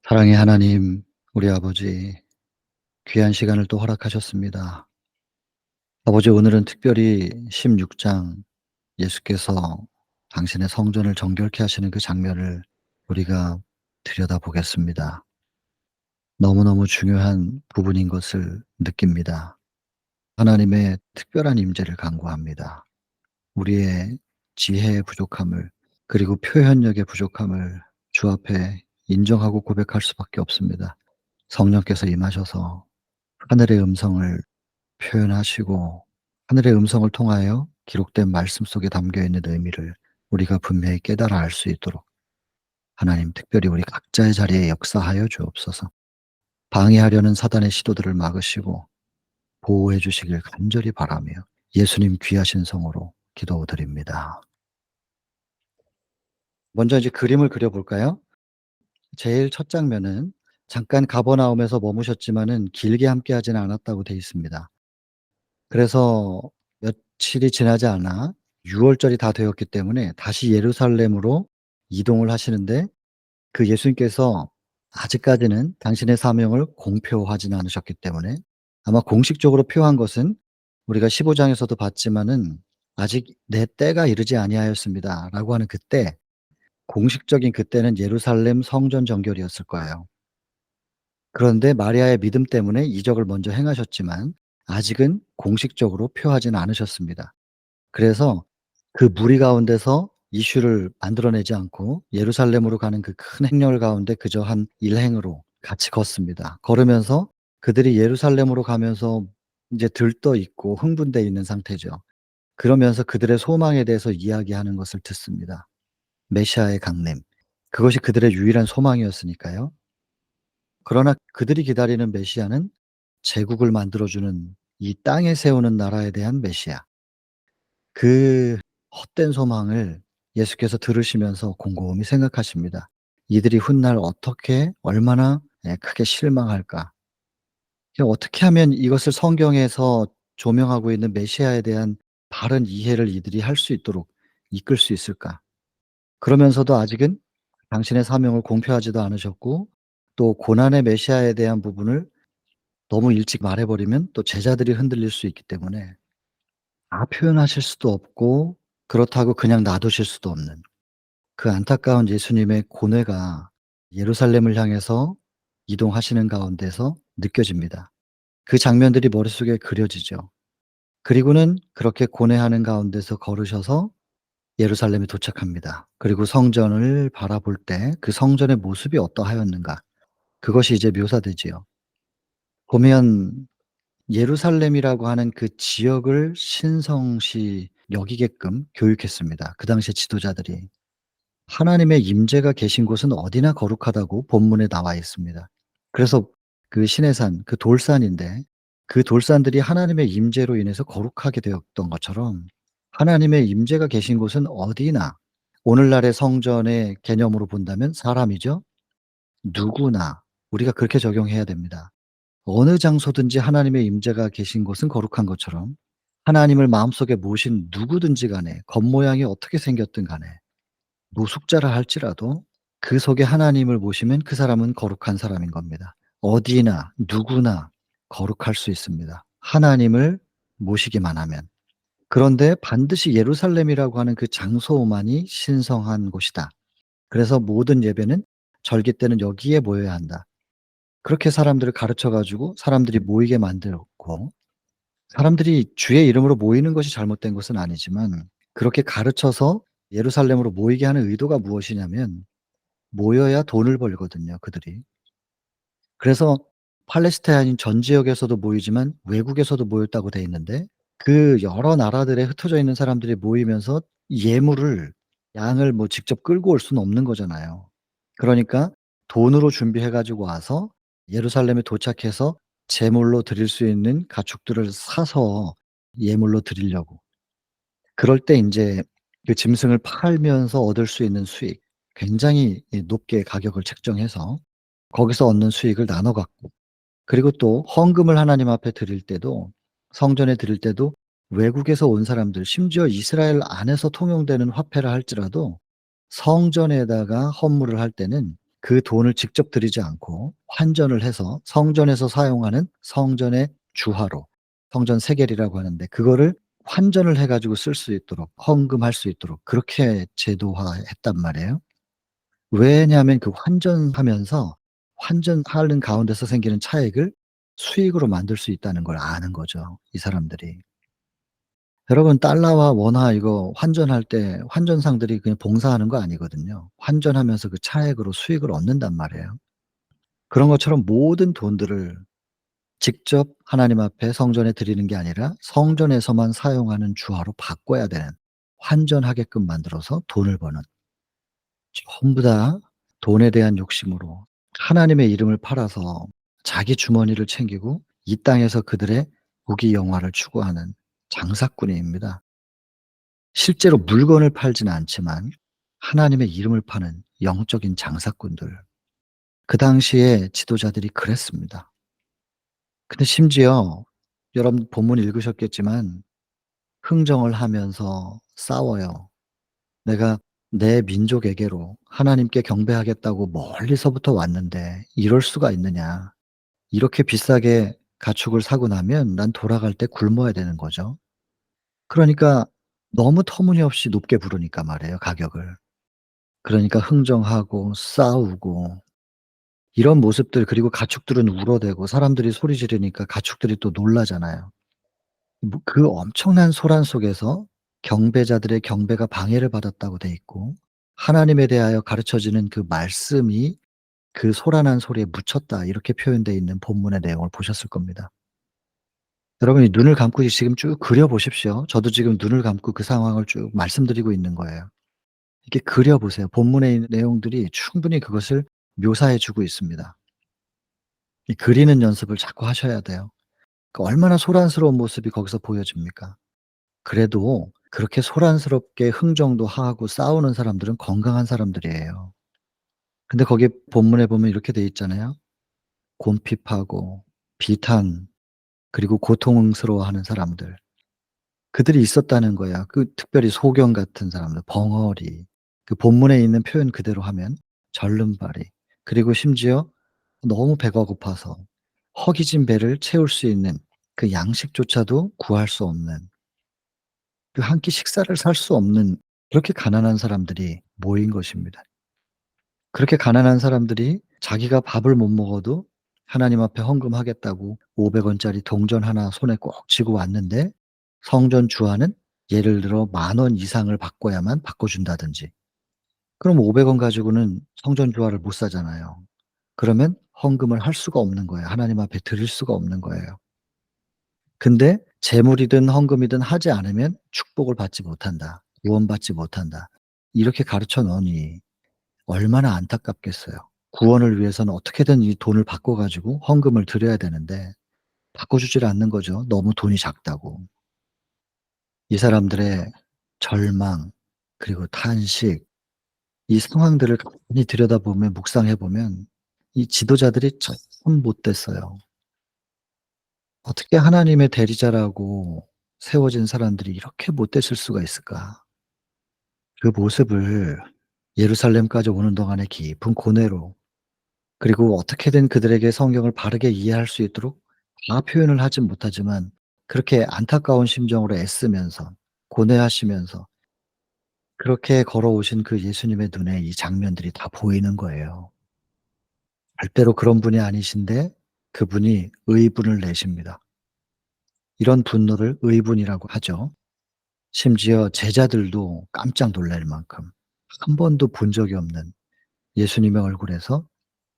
사랑의 하나님, 우리 아버지, 귀한 시간을 또 허락하셨습니다. 아버지, 오늘은 특별히 16장 예수께서 당신의 성전을 정결케 하시는 그 장면을 우리가 들여다보겠습니다. 너무너무 중요한 부분인 것을 느낍니다. 하나님의 특별한 임재를 간구합니다. 우리의 지혜의 부족함을, 그리고 표현력의 부족함을 주 앞에 인정하고 고백할 수밖에 없습니다. 성령께서 임하셔서 하늘의 음성을 표현하시고, 하늘의 음성을 통하여 기록된 말씀 속에 담겨 있는 의미를 우리가 분명히 깨달아 알 수 있도록 하나님, 특별히 우리 각자의 자리에 역사하여 주옵소서. 방해하려는 사단의 시도들을 막으시고 보호해 주시길 간절히 바라며 예수님 귀하신 성으로 기도드립니다. 먼저 이제 그림을 그려 볼까요? 제일 첫 장면은 잠깐 가버나움에서 머무셨지만은 길게 함께하지는 않았다고 되어 있습니다. 그래서 며칠이 지나지 않아 6 월절이 다 되었기 때문에 다시 예루살렘으로 이동을 하시는데, 그 예수님께서 아직까지는 당신의 사명을 공표하지는 않으셨기 때문에, 아마 공식적으로 표한 것은 우리가 15 장에서도 봤지만은 "아직 내 때가 이르지 아니하였습니다."라고 하는 그때, 공식적인 그때는 예루살렘 성전 정결이었을 거예요. 그런데 마리아의 믿음 때문에 이적을 먼저 행하셨지만 아직은 공식적으로 표하지는 않으셨습니다. 그래서 그 무리 가운데서 이슈를 만들어내지 않고 예루살렘으로 가는 그 큰 행렬 가운데 그저 한 일행으로 같이 걷습니다. 걸으면서 그들이 예루살렘으로 가면서 인제 들떠 있고 흥분돼 있는 상태죠. 그러면서 그들의 소망에 대해서 이야기하는 것을 듣습니다. 메시아의 강림. 그것이 그들의 유일한 소망이었으니까요. 그러나 그들이 기다리는 메시아는 제국을 만들어 주는, 이 땅에 세우는 나라에 대한 메시아. 그 헛된 소망을 예수께서 들으시면서 곰곰이 생각하십니다. '이들이 훗날 어떻게 얼마나 크게 실망할까? 어떻게 하면 이것을 성경에서 조명하고 있는 메시아에 대한 바른 이해를 이들이 할 수 있도록 이끌 수 있을까?' 그러면서도 아직은 당신의 사명을 공표하지도 않으셨고, 또 고난의 메시아에 대한 부분을 너무 일찍 말해 버리면 또 제자들이 흔들릴 수 있기 때문에 다 표현하실 수도 없고, 그렇다고 그냥 놔두실 수도 없는 그 안타까운 예수님의 고뇌가 예루살렘을 향해서 이동하시는 가운데서 느껴집니다. 그 장면들이 머릿속에 그려지죠. 그리고는 그렇게 고뇌하는 가운데서 걸으셔서 예루살렘에 도착합니다. 그리고 성전을 바라볼 때 그 성전의 모습이 어떠하였는가, 그것이 이제 묘사되지요. 보면 예루살렘이라고 하는 그 지역을 신성시 여기게끔 교육했습니다, 그 당시의 지도자들이. 하나님의 임재가 계신 곳은 어디나 거룩하다고 본문에 나와 있습니다. 그래서 그 시내산, 그 돌산인데, 그 돌산들이 하나님의 임재로 인해서 거룩하게 되었던 것처럼 하나님의 임재가 계신 곳은 어디나, 오늘날의 성전의 개념으로 본다면 사람이죠. 누구나 우리가 그렇게 적용해야 됩니다. 어느 장소든지 하나님의 임재가 계신 곳은 거룩한 것처럼 하나님을 마음속에 모신 누구든지 간에 겉모양이 어떻게 생겼든 간에 노숙자라 할지라도 그 속에 하나님을 모시면 그 사람은 거룩한 사람인 겁니다. 어디나 누구나 거룩할 수 있습니다, 하나님을 모시기만 하면. 그런데 반드시 예루살렘이라고 하는 그 장소만이 신성한 곳이다. 그래서 모든 예배는 절기 때는 여기에 모여야 한다. 그렇게 사람들을 가르쳐 가지고 사람들이 모이게 만들었고, 사람들이 주의 이름으로 모이는 것이 잘못된 것은 아니지만 그렇게 가르쳐서 예루살렘으로 모이게 하는 의도가 무엇이냐면, 모여야 돈을 벌거든요, 그들이. 그래서 팔레스타인 전 지역에서도 모이지만 외국에서도 모였다고 돼 있는데, 그 여러 나라들에 흩어져 있는 사람들이 모이면서 예물을, 양을 뭐 직접 끌고 올 수는 없는 거잖아요. 그러니까 돈으로 준비해 가지고 와서 예루살렘에 도착해서 제물로 드릴 수 있는 가축들을 사서 예물로 드리려고. 그럴 때 인제 그 짐승을 팔면서 얻을 수 있는 수익, 굉장히 높게 가격을 책정해서 거기서 얻는 수익을 나눠 갖고, 그리고 또 헌금을 하나님 앞에 드릴 때도, 성전에 드릴 때도 외국에서 온 사람들, 심지어 이스라엘 안에서 통용되는 화폐라 할지라도 성전에다가 헌물을 할 때는 그 돈을 직접 들이지 않고 환전을 해서 성전에서 사용하는 성전의 주화로, 성전 세겔이라고 하는데 그거를 환전을 해 가지고 쓸 수 있도록 헌금할 수 있도록 그렇게 제도화했단 말이에요. 왜냐하면 그 환전하면서 환전하는 가운데서 생기는 차액을 수익으로 만들 수 있다는 걸 아는 거죠, 이 사람들이. 여러분 달러와 원화 이거 환전할 때 환전상들이 그냥 봉사하는 거 아니거든요. 환전하면서 그 차액으로 수익을 얻는단 말이에요. 그런 것처럼 모든 돈들을 직접 하나님 앞에 성전에 드리는 게 아니라 성전에서만 사용하는 주화로 바꿔야 되는, 환전하게끔 만들어서 돈을 버는, 전부 다 돈에 대한 욕심으로 하나님의 이름을 팔아서 자기 주머니를 챙기고 이 땅에서 그들의 부귀영화를 추구하는 장사꾼입니다. 실제로 물건을 팔지는 않지만 하나님의 이름을 파는 영적인 장사꾼들. 그 당시에 지도자들이 그랬습니다. 근데 심지어 여러분 본문 읽으셨겠지만 흥정을 하면서 싸워요. 내가 내 민족에게로 하나님께 경배하겠다고 멀리서부터 왔는데 이럴 수가 있느냐. 이렇게 비싸게 가축을 사고 나면 난 돌아갈 때 굶어야 되는 거죠. 그러니까 너무 터무니없이 높게 부르니까 말이에요, 가격을. 그러니까 흥정하고 싸우고 이런 모습들, 그리고 가축들은 울어대고 사람들이 소리 지르니까 가축들이 또 놀라잖아요. 뭐 그 엄청난 소란 속에서 경배자들의 경배가 방해를 받았다고 돼 있고 하나님에 대하여 가르쳐지는 그 말씀이 그 소란한 소리에 묻혔다 이렇게 표현되어 있는 본문의 내용을 보셨을 겁니다. 여러분이 눈을 감고 지금 쭉 그려 보십시오. 저도 지금 눈을 감고 그 상황을 쭉 말씀드리고 있는 거예요. 이렇게 그려 보세요. 본문의 있는 내용들이 충분히 그것을 묘사해 주고 있습니다. 이 그리는 연습을 자꾸 하셔야 돼요. 그 얼마나 소란스러운 모습이 거기서 보여집니까? 그래도 그렇게 소란스럽게 흥정도 하고 싸우는 사람들은 건강한 사람들이에요. 근데 거기 본문에 보면 이렇게 돼 있잖아요. 곰핍하고 비탄 그리고 고통스러워하는 사람들. 그들이 있었다는 거야. 그 특별히 소경 같은 사람들, 벙어리. 그 본문에 있는 표현 그대로 하면 절름발이. 그리고 심지어 너무 배가 고파서 허기진 배를 채울 수 있는 그 양식조차도 구할 수 없는, 그 한 끼 식사를 살 수 없는 그렇게 가난한 사람들이 모인 것입니다. 그렇게 가난한 사람들이 자기가 밥을 못 먹어도 하나님 앞에 헌금하겠다고 500 원짜리 동전 하나 손에 꼭 쥐고 왔는데 성전 주화는 예를 들어 10,000원 이상을 바꿔야만 바꿔 준다든지. 그럼 500원 가지고는 성전 주화를 못 사잖아요. 그러면 헌금을 할 수가 없는 거예요. 하나님 앞에 드릴 수가 없는 거예요. 근데 재물이든 헌금이든 하지 않으면 축복을 받지 못한다. 구원받지 못한다. 이렇게 가르쳐 놓으니 얼마나 안타깝겠어요. 구원을 위해서는 어떻게든 이 돈을 바꿔 가지고 헌금을 드려야 되는데 바꿔 주질 않는 거죠, 너무 돈이 작다고. 이 사람들의 절망 그리고 탄식, 이 상황들을 가만히 들여다보면 묵상해 보면 이 지도자들이 참 못됐어요. 어떻게 하나님의 대리자라고 세워진 사람들이 이렇게 못됐을 수가 있을까? 그 모습을 예루살렘까지 오는 동안의 깊은 고뇌로, 그리고 어떻게든 그들에게 성경을 바르게 이해할 수 있도록 다 표현을 하진 못하지만 그렇게 안타까운 심정으로 애쓰면서 고뇌하시면서 그렇게 걸어오신 그 예수님의 눈에 이 장면들이 다 보이는 거예요. 절대로 그런 분이 아니신데 그분이 의분을 내십니다. 이런 분노를 의분이라고 하죠. 심지어 제자들도 깜짝 놀랄 만큼 한 번도 본 적이 없는 예수님의 얼굴에서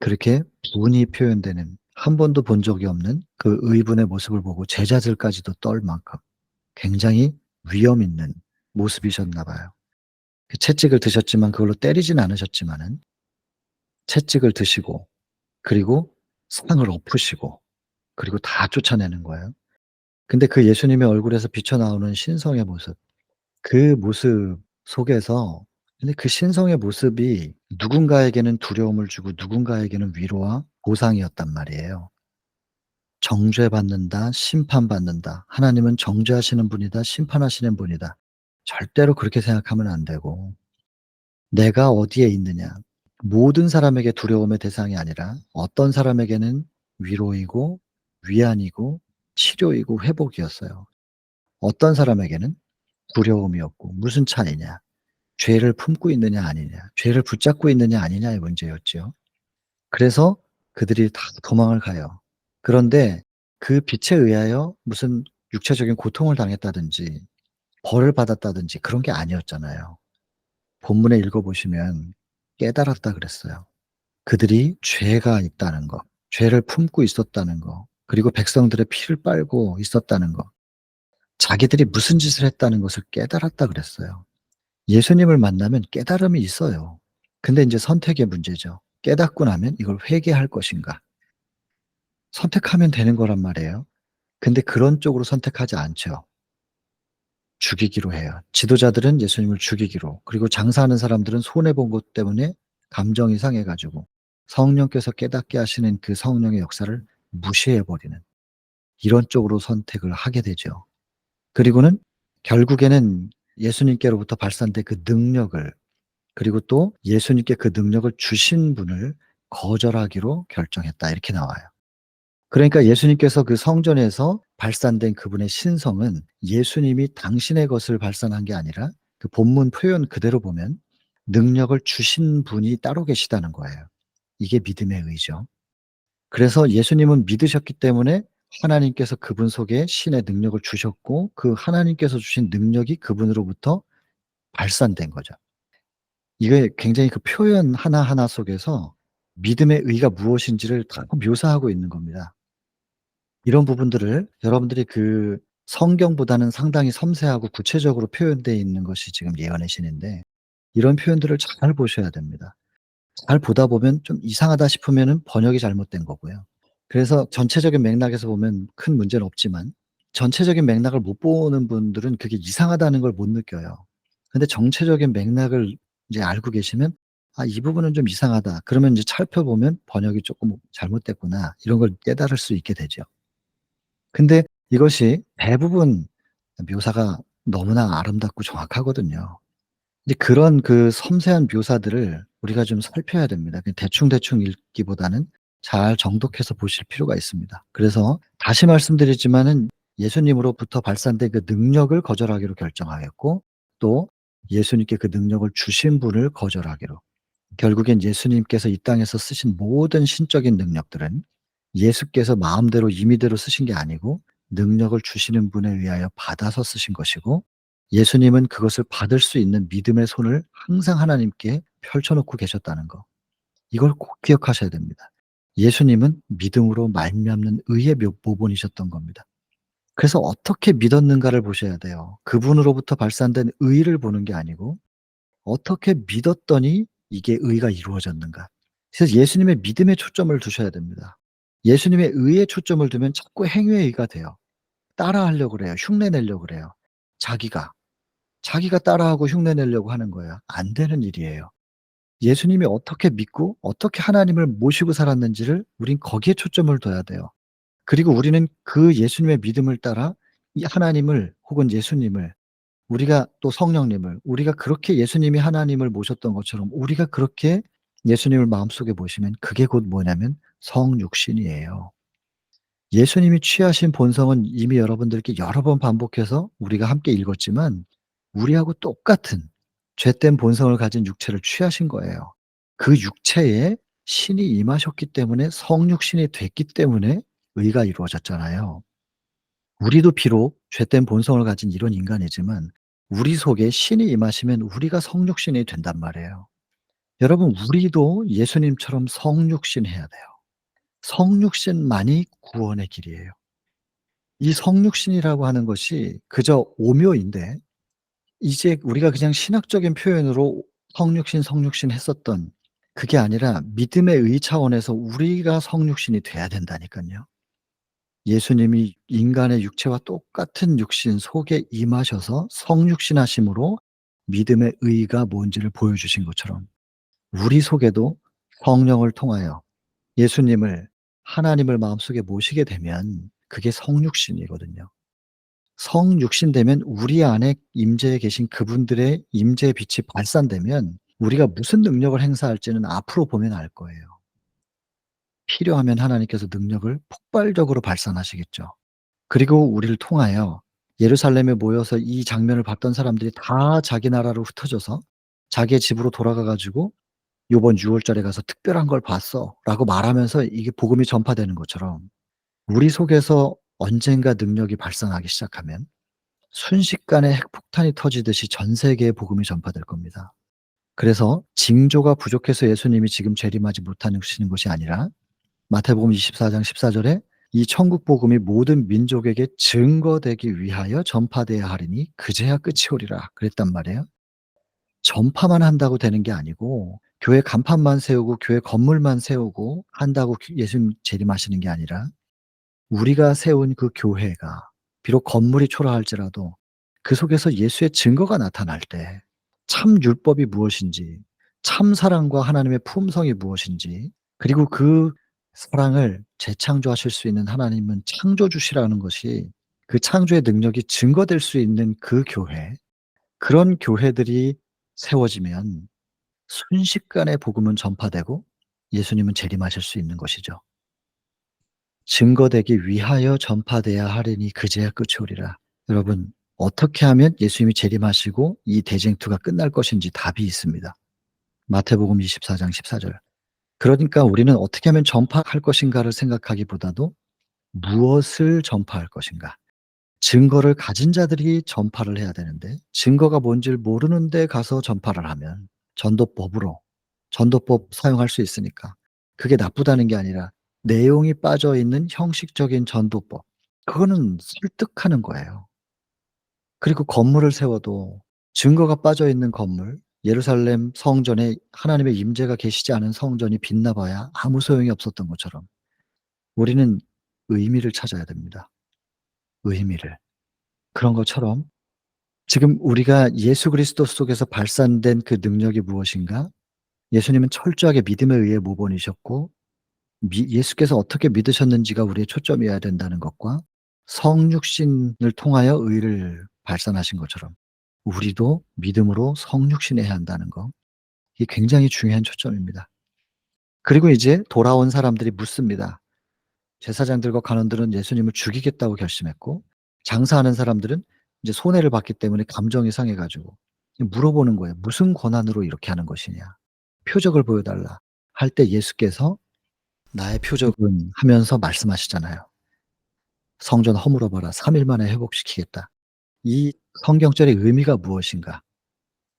그렇게 분이 표현되는, 한 번도 본 적이 없는 그 의분의 모습을 보고 제자들까지도 떨 만큼 굉장히 위험 있는 모습이셨나 봐요. 그 채찍을 드셨지만 그걸로 때리진 않으셨지만은 채찍을 드시고 그리고 상을 엎으시고 그리고 다 쫓아내는 거예요. 근데 그 예수님의 얼굴에서 비쳐나오는 신성의 모습, 그 모습 속에서, 근데 그 신성의 모습이 누군가에게는 두려움을 주고 누군가에게는 위로와 보상이었단 말이에요. 정죄받는다, 심판받는다. 하나님은 정죄하시는 분이다, 심판하시는 분이다. 절대로 그렇게 생각하면 안 되고, 내가 어디에 있느냐, 모든 사람에게 두려움의 대상이 아니라 어떤 사람에게는 위로이고 위안이고 치료이고 회복이었어요. 어떤 사람에게는 두려움이었고 무슨 차이냐? 죄를 품고 있느냐 아니냐, 죄를 붙잡고 있느냐 아니냐의 문제였지요. 그래서 그들이 다 도망을 가요. 그런데 그 빛에 의하여 무슨 육체적인 고통을 당했다든지 벌을 받았다든지 그런 게 아니었잖아요. 본문에 읽어 보시면 깨달았다 그랬어요. 그들이 죄가 있다는 것, 죄를 품고 있었다는 거, 그리고 백성들의 피를 빨고 있었다는 것, 자기들이 무슨 짓을 했다는 것을 깨달았다 그랬어요. 예수님을 만나면 깨달음이 있어요. 근데 인제 선택의 문제죠. 깨닫고 나면 이걸 회개할 것인가. 선택하면 되는 거란 말이에요. 근데 그런 쪽으로 선택하지 않죠. 죽이기로 해요. 지도자들은 예수님을 죽이기로, 그리고 장사하는 사람들은 손해 본 것 때문에 감정이 상해 가지고 성령께서 깨닫게 하시는 그 성령의 역사를 무시해 버리는 이런 쪽으로 선택을 하게 되죠. 그리고는 결국에는 예수님께로부터 발산된 그 능력을, 그리고 또 예수님께 그 능력을 주신 분을 거절하기로 결정했다 이렇게 나와요. 그러니까 예수님께서 그 성전에서 발산된 그분의 신성은 예수님이 당신의 것을 발산한 게 아니라 그 본문 표현 그대로 보면 능력을 주신 분이 따로 계시다는 거예요. 이게 믿음의 의죠. 그래서 예수님은 믿으셨기 때문에 하나님께서 그분 속에 신의 능력을 주셨고 그 하나님께서 주신 능력이 그분으로부터 발산된 거죠. 이게 굉장히 그 표현 하나하나 속에서 믿음의 의가 무엇인지를 다 묘사하고 있는 겁니다. 이런 부분들을 여러분들이 그 성경보다는 상당히 섬세하고 구체적으로 표현되어 있는 것이 지금 예언의 신인데 이런 표현들을 잘 보셔야 됩니다. 잘 보다 보면 좀 이상하다 싶으면은 번역이 잘못된 거고요. 그래서 전체적인 맥락에서 보면 큰 문제는 없지만 전체적인 맥락을 못 보는 분들은 그게 이상하다는 걸 못 느껴요. 근데 정체적인 맥락을 이제 알고 계시면 '아 이 부분은 좀 이상하다.' 그러면 이제 살펴보면 '번역이 쪼끔 잘못됐구나.' 이런 걸 깨달을 수 있게 되죠. 근데 이것이 대부분 묘사가 너무나 아름답고 정확하거든요. 이제 그런 그 섬세한 묘사들을 우리가 좀 살펴야 됩니다. 그냥 대충대충 읽기보다는 잘 정독해서 보실 필요가 있습니다. 그래서 다시 말씀드리지만은 예수님으로부터 발산된 그 능력을 거절하기로 결정하였고 또 예수님께 그 능력을 주신 분을 거절하기로. 결국엔 예수님께서 이 땅에서 쓰신 모든 신적인 능력들은 예수께서 마음대로 임의대로 쓰신 게 아니고 능력을 주시는 분에 의하여 받아서 쓰신 것이고 예수님은 그것을 받을 수 있는 믿음의 손을 항상 하나님께 펼쳐 놓고 계셨다는 거. 이걸 꼭 기억하셔야 됩니다. 예수님은 믿음으로 말미암는 의의 모본이셨던 겁니다. 그래서 어떻게 믿었는가를 보셔야 돼요. 그분으로부터 발산된 의를 보는 게 아니고 어떻게 믿었더니 이게 의가 이루어졌는가. 그래서 예수님의 믿음에 초점을 두셔야 됩니다. 예수님의 의에 초점을 두면 자꾸 행위의 의가 돼요. 따라하려고 그래요. 흉내 내려고 그래요. 자기가. 자기가 따라하고 흉내 내려고 하는 거예요. 안 되는 일이에요. 예수님이 어떻게 믿고 어떻게 하나님을 모시고 살았는지를 우린 거기에 초점을 둬야 돼요. 그리고 우리는 그 예수님의 믿음을 따라 이 하나님을 혹은 예수님을 우리가 또 성령님을 우리가 그렇게 예수님이 하나님을 모셨던 것처럼 우리가 그렇게 예수님을 마음속에 모시면 그게 곧 뭐냐면 성육신이에요. 예수님이 취하신 본성은 이미 여러분들께 여러 번 반복해서 우리가 함께 읽었지만 우리하고 똑같은 죄된 본성을 가진 육체를 취하신 거예요. 그 육체에 신이 임하셨기 때문에 성육신이 됐기 때문에 의가 이루어졌잖아요. 우리도 비록 죄된 본성을 가진 이런 인간이지만 우리 속에 신이 임하시면 우리가 성육신이 된단 말이에요. 여러분 우리도 예수님처럼 성육신해야 돼요. 성육신만이 구원의 길이에요. 이 성육신이라고 하는 것이 그저 오묘인데 이제 우리가 그냥 신학적인 표현으로 성육신, 성육신 했었던 그게 아니라 믿음의 의 차원에서 우리가 성육신이 돼야 된다니깐요. 예수님이 인간의 육체와 똑같은 육신 속에 임하셔서 성육신하심으로 믿음의 의가 뭔지를 보여주신 것처럼 우리 속에도 성령을 통하여 예수님을 하나님을 마음속에 모시게 되면 그게 성육신이거든요. 성육신 되면 우리 안에 임재해 계신 그분들의 임재의 빛이 발산되면 우리가 무슨 능력을 행사할지는 앞으로 보면 알 거예요. 필요하면 하나님께서 능력을 폭발적으로 발산하시겠죠. 그리고 우리를 통하여 예루살렘에 모여서 이 장면을 봤던 사람들이 다 자기 나라로 흩어져서 자기의 집으로 돌아가 가지고 "요번 유월절에 가서 특별한 걸 봤어."라고 말하면서 이게 복음이 전파되는 것처럼 우리 속에서 언젠가 능력이 발산하기 시작하면 순식간에 핵폭탄이 터지듯이 전 세계에 복음이 전파될 겁니다. 그래서 징조가 부족해서 예수님이 지금 재림하지 못하시는 것이 아니라 마태복음 24장 14절에 "이 천국 복음이 모든 민족에게 증거되기 위하여 전파되어야 하리니 그제야 끝이 오리라." 그랬단 말이에요. 전파만 한다고 되는 게 아니고 교회 간판만 세우고 교회 건물만 세우고 한다고 예수님 재림하시는 게 아니라 우리가 세운 그 교회가 비록 건물이 초라할지라도 그 속에서 예수의 증거가 나타날 때 참 율법이 무엇인지, 참 사랑과 하나님의 품성이 무엇인지, 그리고 그 사랑을 재창조하실 수 있는 하나님은 창조주시라는 것이 그 창조의 능력이 증거될 수 있는 그 교회, 그런 교회들이 세워지면 순식간에 복음은 전파되고 예수님은 재림하실 수 있는 것이죠. 증거되기 위하여 전파돼야 하리니 그제야 끝이 오리라. 여러분, 어떻게 하면 예수님이 재림하시고 이 대쟁투가 끝날 것인지 답이 있습니다. 마태복음 24장 14절. 그러니까 우리는 어떻게 하면 전파할 것인가를 생각하기보다도 무엇을 전파할 것인가. 증거를 가진 자들이 전파를 해야 되는데 증거가 뭔지를 모르는 데 가서 전파를 하면 전도법으로 전도법 사용할 수 있으니까 그게 나쁘다는 게 아니라 내용이 빠져 있는 형식적인 전도법, 그거는 설득하는 거예요. 그리고 건물을 세워도 증거가 빠져 있는 건물, 예루살렘 성전에 하나님의 임재가 계시지 않은 성전이 빛나 봐야 아무 소용이 없었던 것처럼 우리는 의미를 찾아야 됩니다. 의미를. 그런 것처럼 지금 우리가 예수 그리스도 속에서 발산된 그 능력이 무엇인가? 예수님은 철저하게 믿음에 의해 모본이셨고 예수께서 어떻게 믿으셨는지가 우리의 초점이어야 된다는 것과 성육신을 통하여 의를 발산하신 것처럼 우리도 믿음으로 성육신해야 한다는 거. 이게 굉장히 중요한 초점입니다. 그리고 이제 돌아온 사람들이 묻습니다. 제사장들과 관원들은 예수님을 죽이겠다고 결심했고 장사하는 사람들은 이제 손해를 봤기 때문에 감정이 상해 가지고 물어보는 거예요. "무슨 권한으로 이렇게 하는 것이냐. 표적을 보여 달라." 할 때 예수께서 "나의 표적은" 하면서 말씀하시잖아요. "성전 허물어 봐라. 3일 만에 회복시키겠다." 이 성경절의 의미가 무엇인가?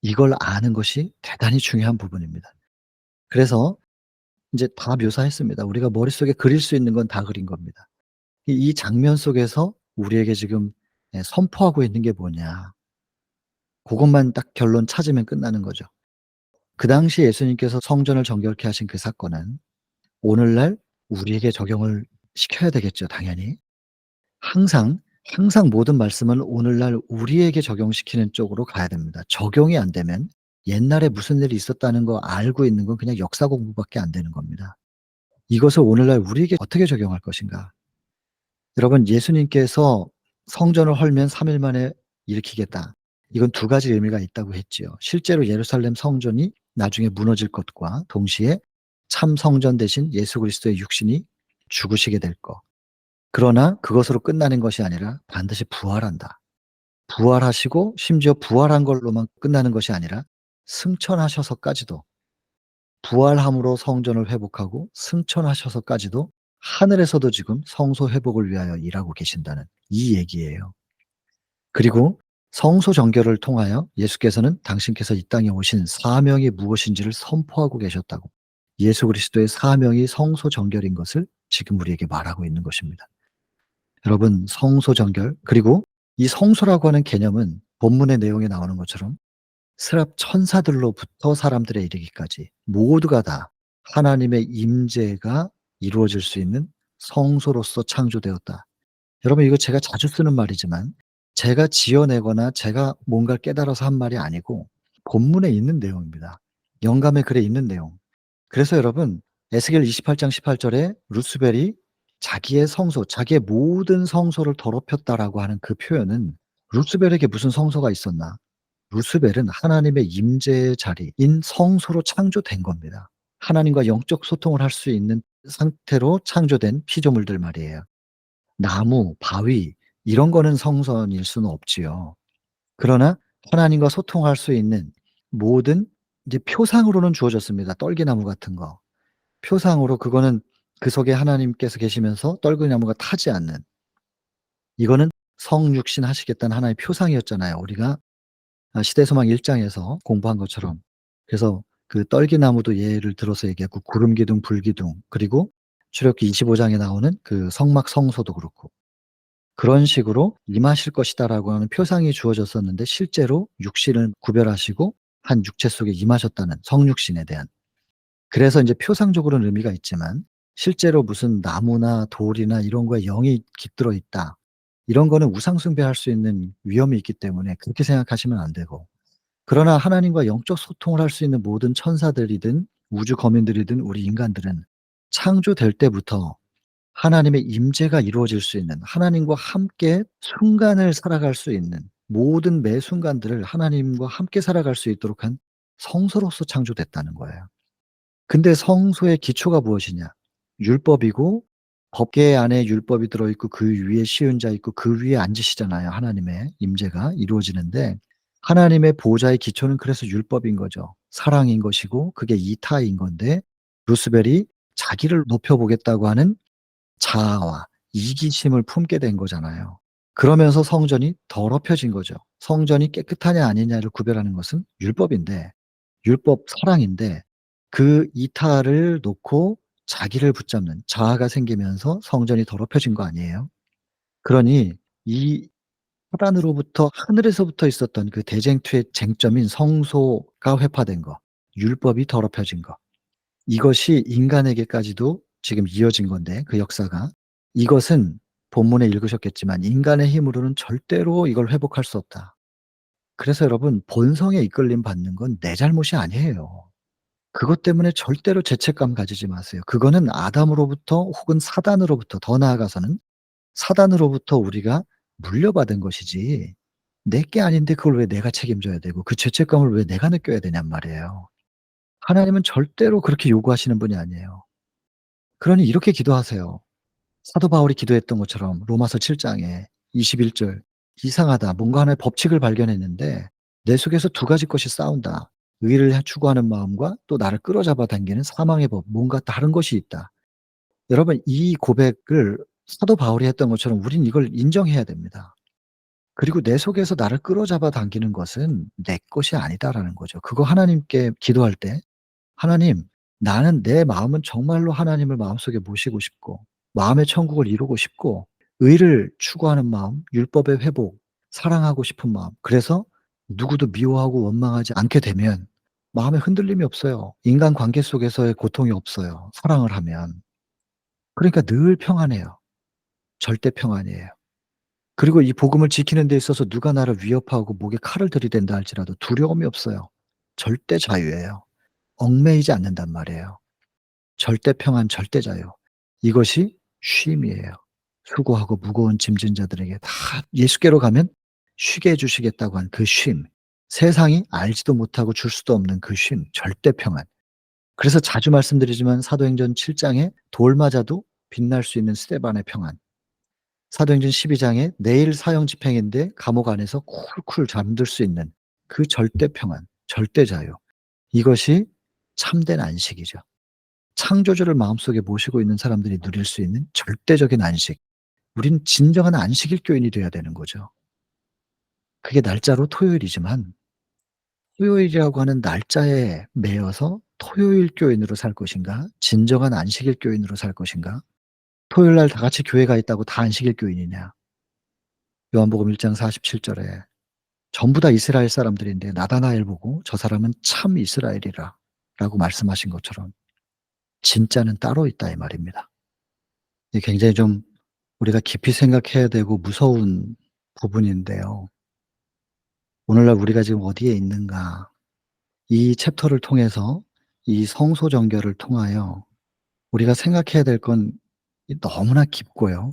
이걸 아는 것이 대단히 중요한 부분입니다. 그래서 인제 다 묘사했습니다. 우리가 머릿속에 그릴 수 있는 건 다 그린 겁니다. 이 장면 속에서 우리에게 지금 선포하고 있는 게 뭐냐. 고것만 딱 결론 찾으면 끝나는 거죠. 그 당시 예수님께서 성전을 정결케 하신 그 사건은 오늘날 우리에게 적용을 시켜야 되겠죠, 당연히. 항상, 항상 모든 말씀은 오늘날 우리에게 적용시키는 쪽으로 가야 됩니다. 적용이 안 되면 옛날에 무슨 일이 있었다는 거 알고 있는 건 그냥 역사 공부밖에 안 되는 겁니다. 이것을 오늘날 우리에게 어떻게 적용할 것인가. 여러분, 예수님께서 "성전을 헐면 3일 만에 일으키겠다." 이건 두 가지 의미가 있다고 했지요. 실제로 예루살렘 성전이 나중에 무너질 것과 동시에 참 성전 대신 예수 그리스도의 육신이 죽으시게 될 것. 그러나 그것으로 끝나는 것이 아니라 반드시 부활한다. 부활하시고 심지어 부활한 걸로만 끝나는 것이 아니라 승천하셔서까지도, 부활함으로 성전을 회복하고 승천하셔서까지도 하늘에서도 지금 성소 회복을 위하여 일하고 계신다는 이 얘기예요. 그리고 성소 정결을 통하여 예수께서는 당신께서 이 땅에 오신 사명이 무엇인지를 선포하고 계셨다고. 예수 그리스도의 사명이 성소 정결인 것을 지금 우리에게 말하고 있는 것입니다. 여러분, 성소 정결, 그리고 이 성소라고 하는 개념은 본문의 내용에 나오는 것처럼 스랍 천사들로부터 사람들에 이르기까지 모두가 다 하나님의 임재가 이루어질 수 있는 성소로서 창조되었다. 여러분, 이거 제가 자주 쓰는 말이지만 제가 지어내거나 제가 뭔가를 깨달아서 한 말이 아니고 본문에 있는 내용입니다. 영감의 글에 있는 내용. 그래서 여러분, 에스겔 28장 18절에 루스벨이 자기의 성소, 자기의 모든 성소를 더럽혔다라고 하는 그 표현은 루스벨에게 무슨 성소가 있었나? 루스벨은 하나님의 임재의 자리인 성소로 창조된 겁니다. 하나님과 영적 소통을 할 수 있는 상태로 창조된 피조물들 말이에요. 나무, 바위 이런 거는 성선일 수는 없지요. 그러나 하나님과 소통할 수 있는 모든 이제 표상으로는 주어졌습니다. 떨기나무 같은 거. 표상으로 그거는 그 속에 하나님께서 계시면서 떨기나무가 타지 않는 이거는 성육신 하시겠다는 하나의 표상이었잖아요. 우리가 시대소망 1 장에서 공부한 것처럼. 그래서 그 떨기나무도 예를 들어서 얘기했고 구름기둥, 불기둥 그리고 출애굽기 25 장에 나오는 그 성막 성소도 그렇고 그런 식으로 "임하실 것이다."라고 하는 표상이 주어졌었는데 실제로 육신을 구별하시고 한 육체 속에 임하셨다는 성육신에 대한. 그래서 인제 표상적으로는 의미가 있지만 실제로 무슨 나무나 돌이나 이런 거에 영이 깃들어 있다. 이런 거는 우상 숭배할 수 있는 위험이 있기 때문에 그렇게 생각하시면 안 되고 그러나 하나님과 영적 소통을 할 수 있는 모든 천사들이든 우주 거민들이든 우리 인간들은 창조될 때부터 하나님의 임재가 이루어질 수 있는 하나님과 함께 순간을 살아갈 수 있는 모든 매 순간들을 하나님과 함께 살아갈 수 있도록 한 성소로서 창조됐다는 거예요. 근데 성소의 기초가 무엇이냐? 율법이고 법궤 안에 율법이 들어 있고 그 위에 시은자 있고 그 위에 앉으시잖아요. 하나님의 임재가 이루어지는데 하나님의 보좌의 기초는 그래서 율법인 거죠. 사랑인 것이고 그게 이타인 건데 루스벨이 자기를 높여 보겠다고 하는 자아와 이기심을 품게 된 거잖아요. 그러면서 성전이 더럽혀진 거죠. 성전이 깨끗하냐 아니냐를 구별하는 것은 율법인데 율법 사랑인데 그 이타를 놓고 자기를 붙잡는 자아가 생기면서 성전이 더럽혀진 거 아니에요? 그러니 이 사단으로부터 하늘에서부터 있었던 그 대쟁투의 쟁점인 성소가 회파된 거, 율법이 더럽혀진 거. 이것이 인간에게까지도 지금 이어진 건데 그 역사가. 이것은 본문에 읽으셨겠지만 인간의 힘으로는 절대로 이걸 회복할 수 없다. 그래서 여러분 본성에 이끌림 받는 건 내 잘못이 아니에요. 그것 때문에 절대로 죄책감 가지지 마세요. 그거는 아담으로부터 혹은 사단으로부터 더 나아가서는 사단으로부터 우리가 물려받은 것이지 내 게 아닌데 그걸 왜 내가 책임져야 되고 그 죄책감을 왜 내가 느껴야 되냔 말이에요. 하나님은 절대로 그렇게 요구하시는 분이 아니에요. 그러니 이렇게 기도하세요. 사도 바울이 기도했던 것처럼 로마서 7 장에 21 절 "이상하다. 뭔가 하나의 법칙을 발견했는데 내 속에서 두 가지 것이 싸운다. 의를 추구하는 마음과 또 나를 끌어잡아 당기는 사망의 법. 뭔가 다른 것이 있다." 여러분 이 고백을 사도 바울이 했던 것처럼 우린 이걸 인정해야 됩니다. 그리고 내 속에서 나를 끌어잡아 당기는 것은 내 것이 아니다라는 거죠. 그거 하나님께 기도할 때 "하나님 나는 내 마음은 정말로 하나님을 마음속에 모시고 싶고 마음의 천국을 이루고 싶고 의를 추구하는 마음, 율법의 회복, 사랑하고 싶은 마음 그래서 누구도 미워하고 원망하지 않게 되면 마음에 흔들림이 없어요. 인간관계 속에서의 고통이 없어요, 사랑을 하면. 그러니까 늘 평안해요. 절대 평안이에요. 그리고 이 복음을 지키는 데 있어서 누가 나를 위협하고 목에 칼을 들이댄다 할지라도 두려움이 없어요. 절대 자유예요. 얽매이지 않는단 말이에요. 절대 평안, 절대 자유. 이것이 쉼이에요. 수고하고 무거운 짐진 자들에게 다 예수께로 가면 쉬게 해 주시겠다고 한 그 쉼. 세상이 알지도 못하고 줄 수도 없는 그 쉼, 절대 평안. 그래서 자주 말씀드리지만 사도행전 7 장에 돌 맞아도 빛날 수 있는 스데반의 평안. 사도행전 12 장에 내일 사형 집행인데 감옥 안에서 쿨쿨 잠들 수 있는 그 절대 평안, 절대 자유. 이것이 참된 안식이죠. 창조주를 마음속에 모시고 있는 사람들이 누릴 수 있는 절대적인 안식. 우리는 진정한 안식일 교인이 돼야 되는 거죠. 그게 날짜로 토요일이지만 토요일이라고 하는 날짜에 매여서 토요일 교인으로 살 것인가? 진정한 안식일 교인으로 살 것인가? 토요일 날 다 같이 교회 가 있다고 다 안식일 교인이냐? 요한복음 1장 47 절에 전부 다 이스라엘 사람들인데 나다나엘 보고 "저 사람은 참 이스라엘이라." 라고 말씀하신 것처럼 진짜는 따로 있다 이 말입니다. 이게 굉장히 좀 우리가 깊이 생각해야 되고 무서운 부분인데요. 오늘날 우리가 지금 어디에 있는가 이 챕터를 통해서 이 성소 정결을 통하여 우리가 생각해야 될 건 이 너무나 깊고요.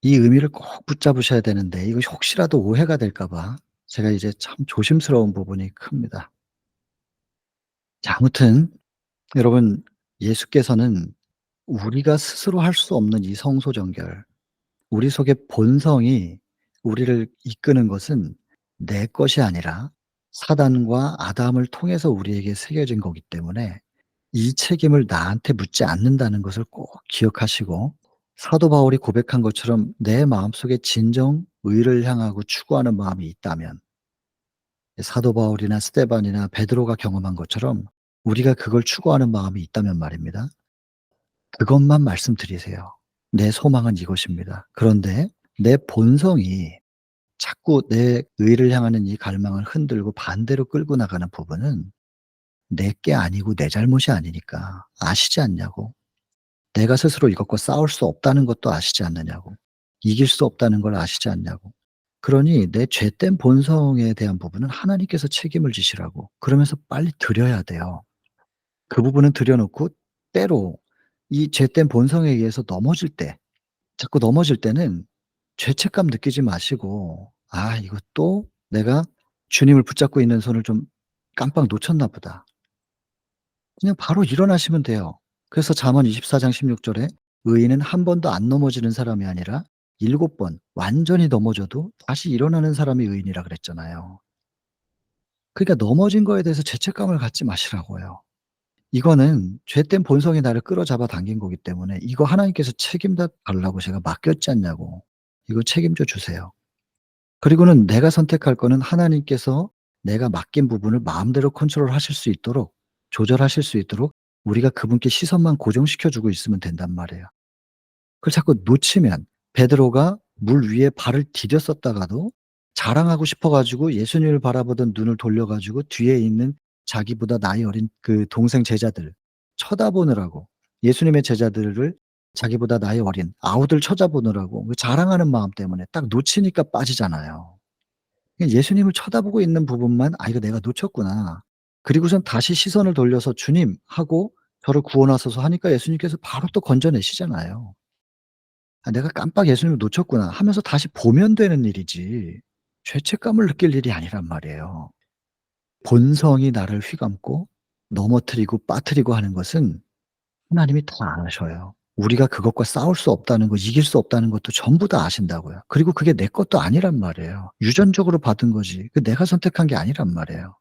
이 의미를 꼭 붙잡으셔야 되는데 이것이 혹시라도 오해가 될까 봐 제가 이제 참 조심스러운 부분이 큽니다. 자, 아무튼 여러분, 예수께서는 우리가 스스로 할 수 없는 이 성소정결, 우리 속의 본성이 우리를 이끄는 것은 내 것이 아니라 사단과 아담을 통해서 우리에게 새겨진 거기 때문에 이 책임을 나한테 묻지 않는다는 것을 꼭 기억하시고, 사도 바울이 고백한 것처럼 내 마음속에 진정 의를 향하고 추구하는 마음이 있다면, 사도 바울이나 스데반이나 베드로가 경험한 것처럼 우리가 그걸 추구하는 마음이 있다면 말입니다. 그것만 말씀드리세요. 내 소망은 이것입니다. 그런데 내 본성이 자꾸 내 의를 향하는 이 갈망을 흔들고 반대로 끌고 나가는 부분은 내 게 아니고 내 잘못이 아니니까 아시지 않냐고. 내가 스스로 이것과 싸울 수 없다는 것도 아시지 않느냐고. 이길 수 없다는 걸 아시지 않냐고. 그러니 내 죄된 본성에 대한 부분은 하나님께서 책임을 지시라고. 그러면서 빨리 드려야 돼요. 그 부분은 드려 놓고, 때로 이 죄된 본성에 의해서 넘어질 때, 자꾸 넘어질 때는 죄책감 느끼지 마시고 '아, 이거 또 내가 주님을 붙잡고 있는 손을 좀 깜빡 놓쳤나 보다.' 그냥 바로 일어나시면 돼요. 그래서 잠언 24장 16 절에 "의인은 한 번도 안 넘어지는 사람이 아니라 7번 완전히 넘어져도 다시 일어나는 사람이 의인이라." 그랬잖아요. 그러니까 넘어진 거에 대해서 죄책감을 갖지 마시라고요. 이거는 죄된 본성이 나를 끌어잡아 당긴 거기 때문에 이거 하나님께서 책임져 달라고 제가 맡겼지 않냐고. 이거 책임져 주세요. 그리고는 내가 선택할 거는 하나님께서 내가 맡긴 부분을 마음대로 컨트롤하실 수 있도록, 조절하실 수 있도록 우리가 그분께 시선만 고정시켜 주고 있으면 된단 말이에요. 그걸 자꾸 놓치면, 베드로가 물 위에 발을 디뎠었다가도 자랑하고 싶어 가지고 예수님을 바라보던 눈을 돌려 가지고 뒤에 있는 자기보다 나이 어린 그 동생 제자들 쳐다보느라고, 예수님의 제자들을 자기보다 나이 어린 아우들 쳐다보느라고 그 자랑하는 마음 때문에 딱 놓치니까 빠지잖아요. 그냥 예수님을 쳐다보고 있는 부분만 '아, 이거 내가 놓쳤구나.' 그리고선 다시 시선을 돌려서 '주님.' 하고 저를 구원하소서 하니까 예수님께서 바로 또 건져내시잖아요. '아, 내가 깜빡 예수님을 놓쳤구나.' 하면서 다시 보면 되는 일이지 죄책감을 느낄 일이 아니란 말이에요. 본성이 나를 휘감고 넘어뜨리고 빠뜨리고 하는 것은 하나님이 다 아셔요. 우리가 그것과 싸울 수 없다는 거, 이길 수 없다는 것도 전부 다 아신다고요. 그리고 그게 내 것도 아니란 말이에요. 유전적으로 받은 거지. 그 내가 선택한 게 아니란 말이에요.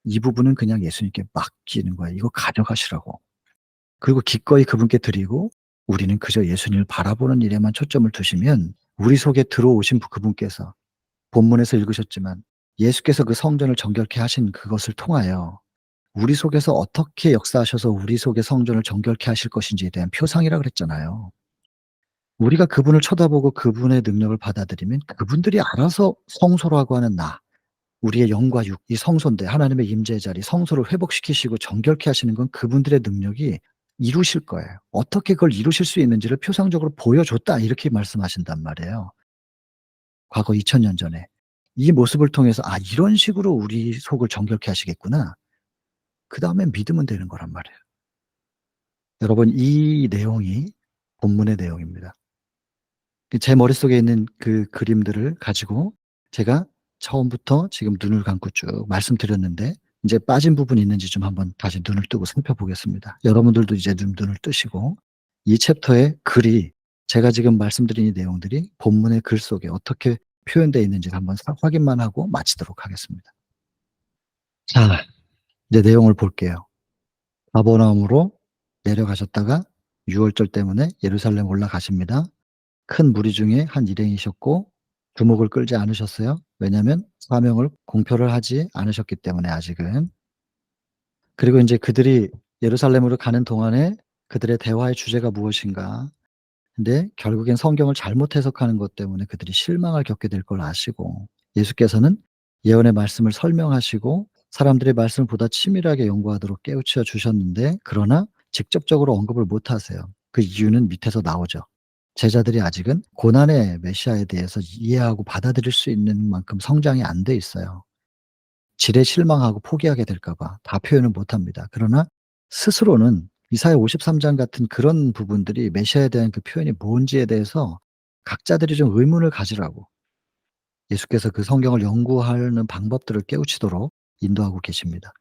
이 부분은 그냥 예수님께 맡기는 거예요. 이거 가져가시라고. 그리고 기꺼이 그분께 드리고, 우리는 그저 예수님을 바라보는 일에만 초점을 두시면 우리 속에 들어오신 그분께서, 본문에서 읽으셨지만 예수께서 그 성전을 정결케 하신 그것을 통하여 우리 속에서 어떻게 역사하셔서 우리 속의 성전을 정결케 하실 것인지에 대한 표상이라 그랬잖아요. 우리가 그분을 쳐다보고 그분의 능력을 받아들이면 그분들이 알아서 성소라고 하는 나, 우리의 영과 육, 이 성소인데 하나님의 임재의 자리, 성소를 회복시키시고 정결케 하시는 건 그분들의 능력이 이루실 거예요. 어떻게 그걸 이루실 수 있는지를 표상적으로 보여줬다, 이렇게 말씀하신단 말이에요. 과거 2000년 전에. 이 모습을 통해서 '아, 이런 식으로 우리 속을 정결케 하시겠구나.' 그다음엔 믿으면 되는 거란 말이에요. 여러분, 이 내용이 본문의 내용입니다. 제 머릿속에 있는 그 그림들을 가지고 제가 처음부터 지금 눈을 감고 쭉 말씀드렸는데, 인제 빠진 부분이 있는지 좀 한번 다시 눈을 뜨고 살펴보겠습니다. 여러분들도 이제 좀 눈을 뜨시고 이 챕터의 글이, 제가 지금 말씀드린 이 내용들이 본문의 글 속에 어떻게 표현되어 있는지를 한번 확인만 하고 마치도록 하겠습니다. 자, 이제 내용을 볼게요. 가버나움으로 내려가셨다가 유월절 때문에 예루살렘 올라가십니다. 큰 무리 중에 한 일행이셨고 주목을 끌지 않으셨어요. 왜냐하면 사명을 공표를 하지 않으셨기 때문에 아직은. 그리고 인제 그들이 예루살렘으로 가는 동안에 그들의 대화의 주제가 무엇인가. 근데 결국엔 성경을 잘못 해석하는 것 때문에 그들이 실망을 겪게 될 걸 아시고, 예수께서는 예언의 말씀을 설명하시고 사람들의 말씀을 보다 치밀하게 연구하도록 깨우쳐 주셨는데, 그러나 직접적으로 언급을 못 하세요. 그 이유는 밑에서 나오죠. 제자들이 아직은 고난의 메시아에 대해서 이해하고 받아들일 수 있는 만큼 성장이 안 돼 있어요. 지레 실망하고 포기하게 될까 봐 다 표현을 못 합니다. 그러나 스스로는 이사야 53장 같은 그런 부분들이 메시아에 대한 그 표현이 뭔지에 대해서 각자들이 좀 의문을 가지라고. 예수께서 그 성경을 연구하는 방법들을 깨우치도록 인도하고 계십니다.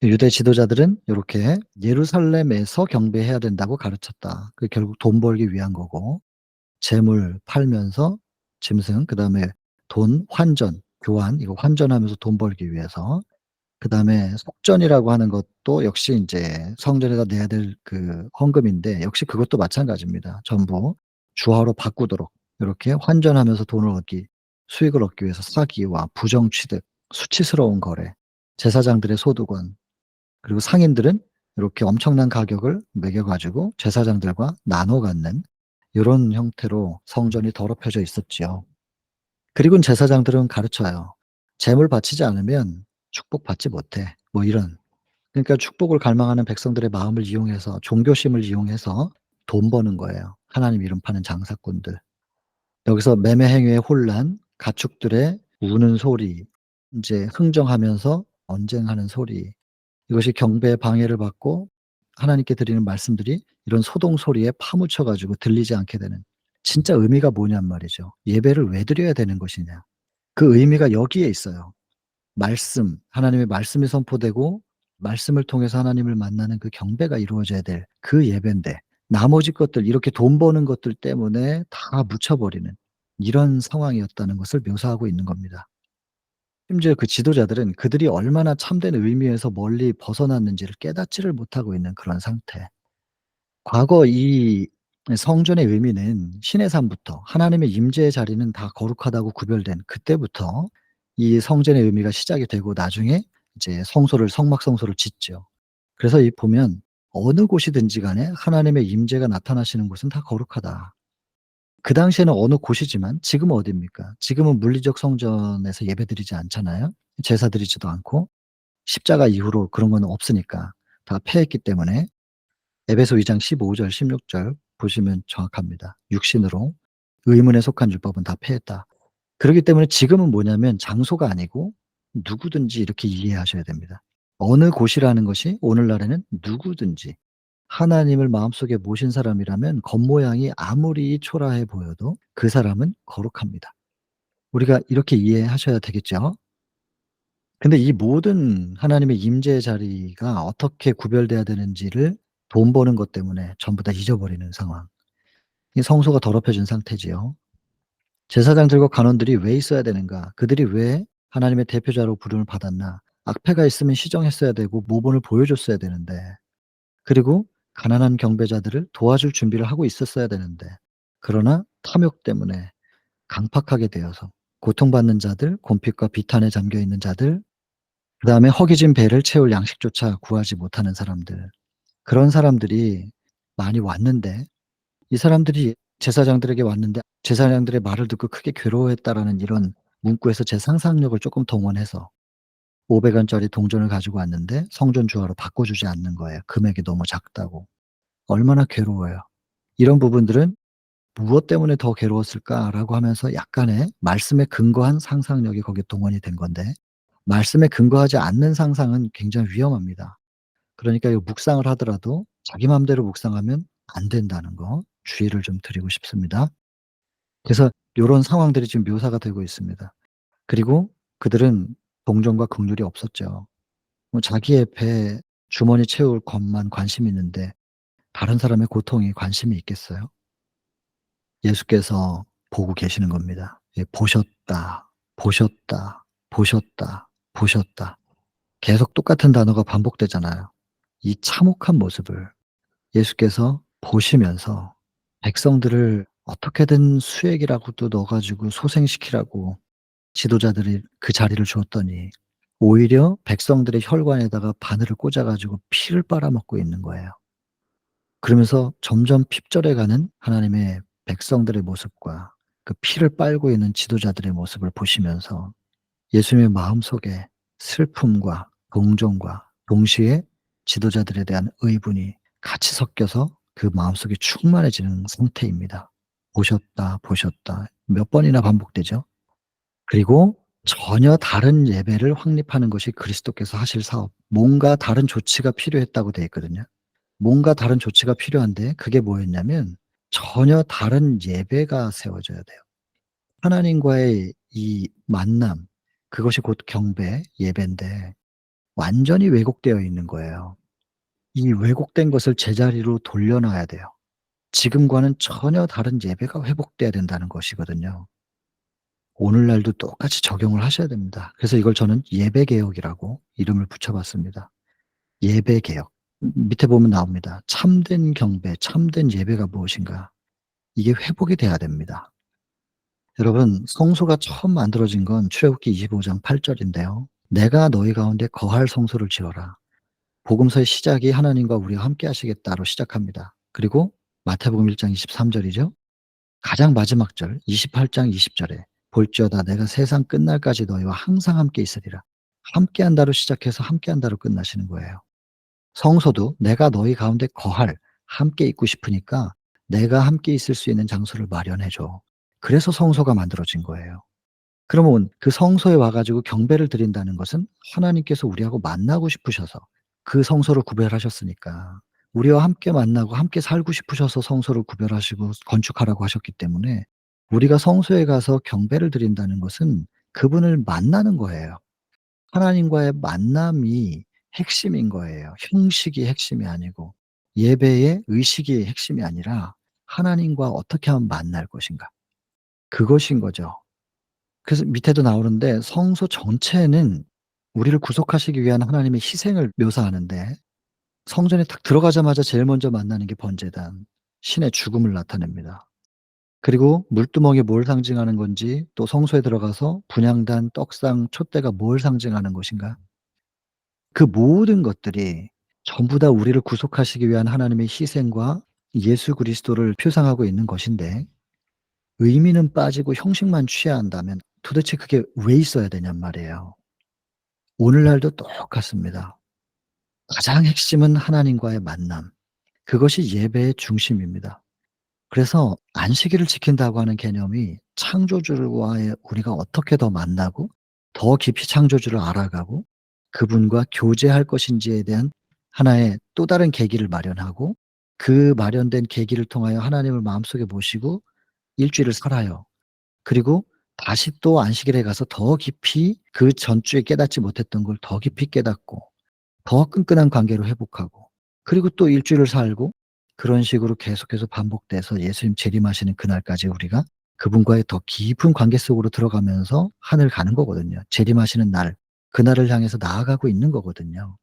유대 지도자들은 요렇게 예루살렘에서 경배해야 된다고 가르쳤다. 그게 결국 돈 벌기 위한 거고, 재물 팔면서 짐승, 그다음에 돈 환전, 교환, 이거 환전하면서 돈 벌기 위해서, 그다음에 속전이라고 하는 것도 역시 인제 성전에다 내야 될 그 헌금인데, 역시 그것도 마찬가지입니다. 전부 주화로 바꾸도록 요렇게 환전하면서 돈을 얻기, 수익을 얻기 위해서 사기와 부정 취득, 수치스러운 거래, 제사장들의 소득원, 그리고 상인들은 이렇게 엄청난 가격을 매겨 가지고 제사장들과 나눠 갖는 요런 형태로 성전이 더럽혀져 있었지요. 그리고는 제사장들은 가르쳐요. "재물 바치지 않으면 축복받지 못해." 뭐 이런. 그러니까 축복을 갈망하는 백성들의 마음을 이용해서, 종교심을 이용해서 돈 버는 거예요, 하나님 이름 파는 장사꾼들. 여기서 매매 행위의 혼란, 가축들의 우는 소리, 인제 흥정하면서 언쟁하는 소리, 이것이 경배에 방해를 받고 하나님께 드리는 말씀들이 이런 소동 소리에 파묻혀 가지고 들리지 않게 되는, 진짜 의미가 뭐냔 말이죠. 예배를 왜 드려야 되는 것이냐. 그 의미가 여기에 있어요. 말씀, 하나님의 말씀이 선포되고 말씀을 통해서 하나님을 만나는 그 경배가 이루어져야 될 그 예배인데, 나머지 것들, 이렇게 돈 버는 것들 때문에 다 묻혀 버리는 이런 상황이었다는 것을 묘사하고 있는 겁니다. 심지어 그 지도자들은 그들이 얼마나 참된 의미에서 멀리 벗어났는지를 깨닫지를 못하고 있는 그런 상태. 과거 이 성전의 의미는 신의 삶부터, 하나님의 임재의 자리는 다 거룩하다고 구별된 그때부터 이 성전의 의미가 시작이 되고, 나중에 이제 성소를, 성막 성소를 짓죠. 그래서 이 보면 어느 곳이든지 간에 하나님의 임재가 나타나시는 곳은 다 거룩하다. 그 당시에는 어느 곳이지만 지금은 어디입니까? 지금은 물리적 성전에서 예배드리지 않잖아요. 제사 드리지도 않고, 십자가 이후로 그런 건 없으니까 다 폐했기 때문에. 에베소 2장 15절 16절 보시면 정확합니다. 육신으로 의문에 속한 율법은 다 폐했다. 그렇기 때문에 지금은 뭐냐면 장소가 아니고 누구든지 이렇게 이해하셔야 됩니다. 어느 곳이라는 것이 오늘날에는 누구든지 하나님을 마음속에 모신 사람이라면 겉모양이 아무리 초라해 보여도 그 사람은 거룩합니다. 우리가 이렇게 이해하셔야 되겠죠? 근데 이 모든 하나님의 임재의 자리가 어떻게 구별돼야 되는지를 돈 버는 것 때문에 전부 다 잊어버리는 상황. 이 성소가 더럽혀진 상태지요. 제사장들과 간원들이 왜 있어야 되는가? 그들이 왜 하나님의 대표자로 부름을 받았나? 악패가 있으면 시정했어야 되고 모본을 보여줬어야 되는데, 그리고 가난한 경배자들을 도와줄 준비를 하고 있었어야 되는데, 그러나 탐욕 때문에 강팍하게 되어서 고통받는 자들, 곤핍과 비탄에 잠겨 있는 자들, 그다음에 허기진 배를 채울 양식조차 구하지 못하는 사람들, 그런 사람들이 많이 왔는데, 이 사람들이 제사장들에게 왔는데 제사장들의 말을 듣고 크게 괴로워했다라는 이런 문구에서 제 상상력을 쪼끔 동원해서 500 원짜리 동전을 가지고 왔는데 성전 주화로 바꿔 주지 않는 거예요, 금액이 너무 작다고. 얼마나 괴로워요. 이런 부분들은 '무엇 때문에 더 괴로웠을까?'라고 하면서 약간의 말씀에 근거한 상상력이 거기에 동원이 된 건데, 말씀에 근거하지 않는 상상은 굉장히 위험합니다. 그러니까 이 묵상을 하더라도 자기 맘대로 묵상하면 안 된다는 거 주의를 좀 드리고 싶습니다. 그래서 요런 상황들이 지금 묘사가 되고 있습니다. 그리고 그들은 동정과 긍휼이 없었죠. 뭐 자기의 배 주머니 채울 것만 관심이 있는데 다른 사람의 고통에 관심이 있겠어요? 예수께서 보고 계시는 겁니다. 예, 보셨다, 보셨다, 보셨다, 보셨다. 계속 똑같은 단어가 반복되잖아요. 이 참혹한 모습을 예수께서 보시면서 백성들을 어떻게든 수액이라고도 넣어 가지고 소생시키라고 지도자들이 그 자리를 주었더니 오히려 백성들의 혈관에다가 바늘을 꽂아 가지고 피를 빨아먹고 있는 거예요. 그러면서 점점 핍절해 가는 하나님의 백성들의 모습과 그 피를 빨고 있는 지도자들의 모습을 보시면서 예수님의 마음속에 슬픔과 동정과 동시에 지도자들에 대한 의분이 같이 섞여서 그 마음속이 충만해지는 상태입니다. 보셨다, 보셨다. 몇 번이나 반복되죠. 그리고 전혀 다른 예배를 확립하는 것이 그리스도께서 하실 사업. 뭔가 다른 조치가 필요했다고 되어 있거든요. 뭔가 다른 조치가 필요한데 그게 뭐였냐면 전혀 다른 예배가 세워져야 돼요. 하나님과의 이 만남, 그것이 곧 경배, 예배인데 완전히 왜곡되어 있는 거예요. 이 왜곡된 것을 제자리로 돌려놔야 돼요. 지금과는 전혀 다른 예배가 회복돼야 된다는 것이거든요. 오늘날도 똑같이 적용을 하셔야 됩니다. 그래서 이걸 저는 예배개혁이라고 이름을 붙여 봤습니다. 예배개혁. 밑에 보면 나옵니다. 참된 경배, 참된 예배가 무엇인가? 이게 회복이 돼야 됩니다. 여러분, 성소가 처음 만들어진 건 출애굽기 25장 8절인데요. "내가 너희 가운데 거할 성소를 지어라." 복음서의 시작이 "하나님과 우리와 함께 하시겠다."로 시작합니다. 그리고 마태복음 1장 23절이죠. 가장 마지막 절 28장 20절에 "볼지어다 내가 세상 끝날까지 너희와 항상 함께 있으리라." 함께한다로 시작해서 함께한다로 끝나시는 거예요. 성소도 내가 너희 가운데 거할, 함께 있고 싶으니까 내가 함께 있을 수 있는 장소를 마련해 줘. 그래서 성소가 만들어진 거예요. 그러면 그 성소에 와 가지고 경배를 드린다는 것은 하나님께서 우리하고 만나고 싶으셔서 그 성소를 구별하셨으니까 우리와 함께 만나고 함께 살고 싶으셔서 성소를 구별하시고 건축하라고 하셨기 때문에 우리가 성소에 가서 경배를 드린다는 것은 그분을 만나는 거예요. 하나님과의 만남이 핵심인 거예요. 형식이 핵심이 아니고 예배의 의식이 핵심이 아니라 하나님과 어떻게 하면 만날 것인가. 그것인 거죠. 그래서 밑에도 나오는데 성소 전체는 우리를 구속하시기 위한 하나님의 희생을 묘사하는데 성전에 딱 들어가자마자 제일 먼저 만나는 게 번제단, 신의 죽음을 나타냅니다. 그리고 물두멍이 뭘 상징하는 건지 또 성소에 들어가서 분향단, 떡상, 촛대가 뭘 상징하는 것인가? 그 모든 것들이 전부 다 우리를 구속하시기 위한 하나님의 희생과 예수 그리스도를 표상하고 있는 것인데 의미는 빠지고 형식만 취해야 한다면 도대체 그게 왜 있어야 되냔 말이에요. 오늘날도 똑같습니다. 가장 핵심은 하나님과의 만남. 그것이 예배의 중심입니다. 그래서 안식일을 지킨다고 하는 개념이 창조주와의 우리가 어떻게 더 만나고 더 깊이 창조주를 알아가고 그분과 교제할 것인지에 대한 하나의 또 다른 계기를 마련하고 그 마련된 계기를 통하여 하나님을 마음속에 모시고 일주일을 살아요. 그리고 다시 또 안식일에 가서 더 깊이 그 전주에 깨닫지 못했던 걸 더 깊이 깨닫고 더 끈끈한 관계로 회복하고 그리고 또 일주일을 살고 그런 식으로 계속해서 반복돼서 예수님 재림하시는 그날까지 우리가 그분과의 더 깊은 관계 속으로 들어가면서 하늘 가는 거거든요. 재림하시는 날, 그날을 향해서 나아가고 있는 거거든요.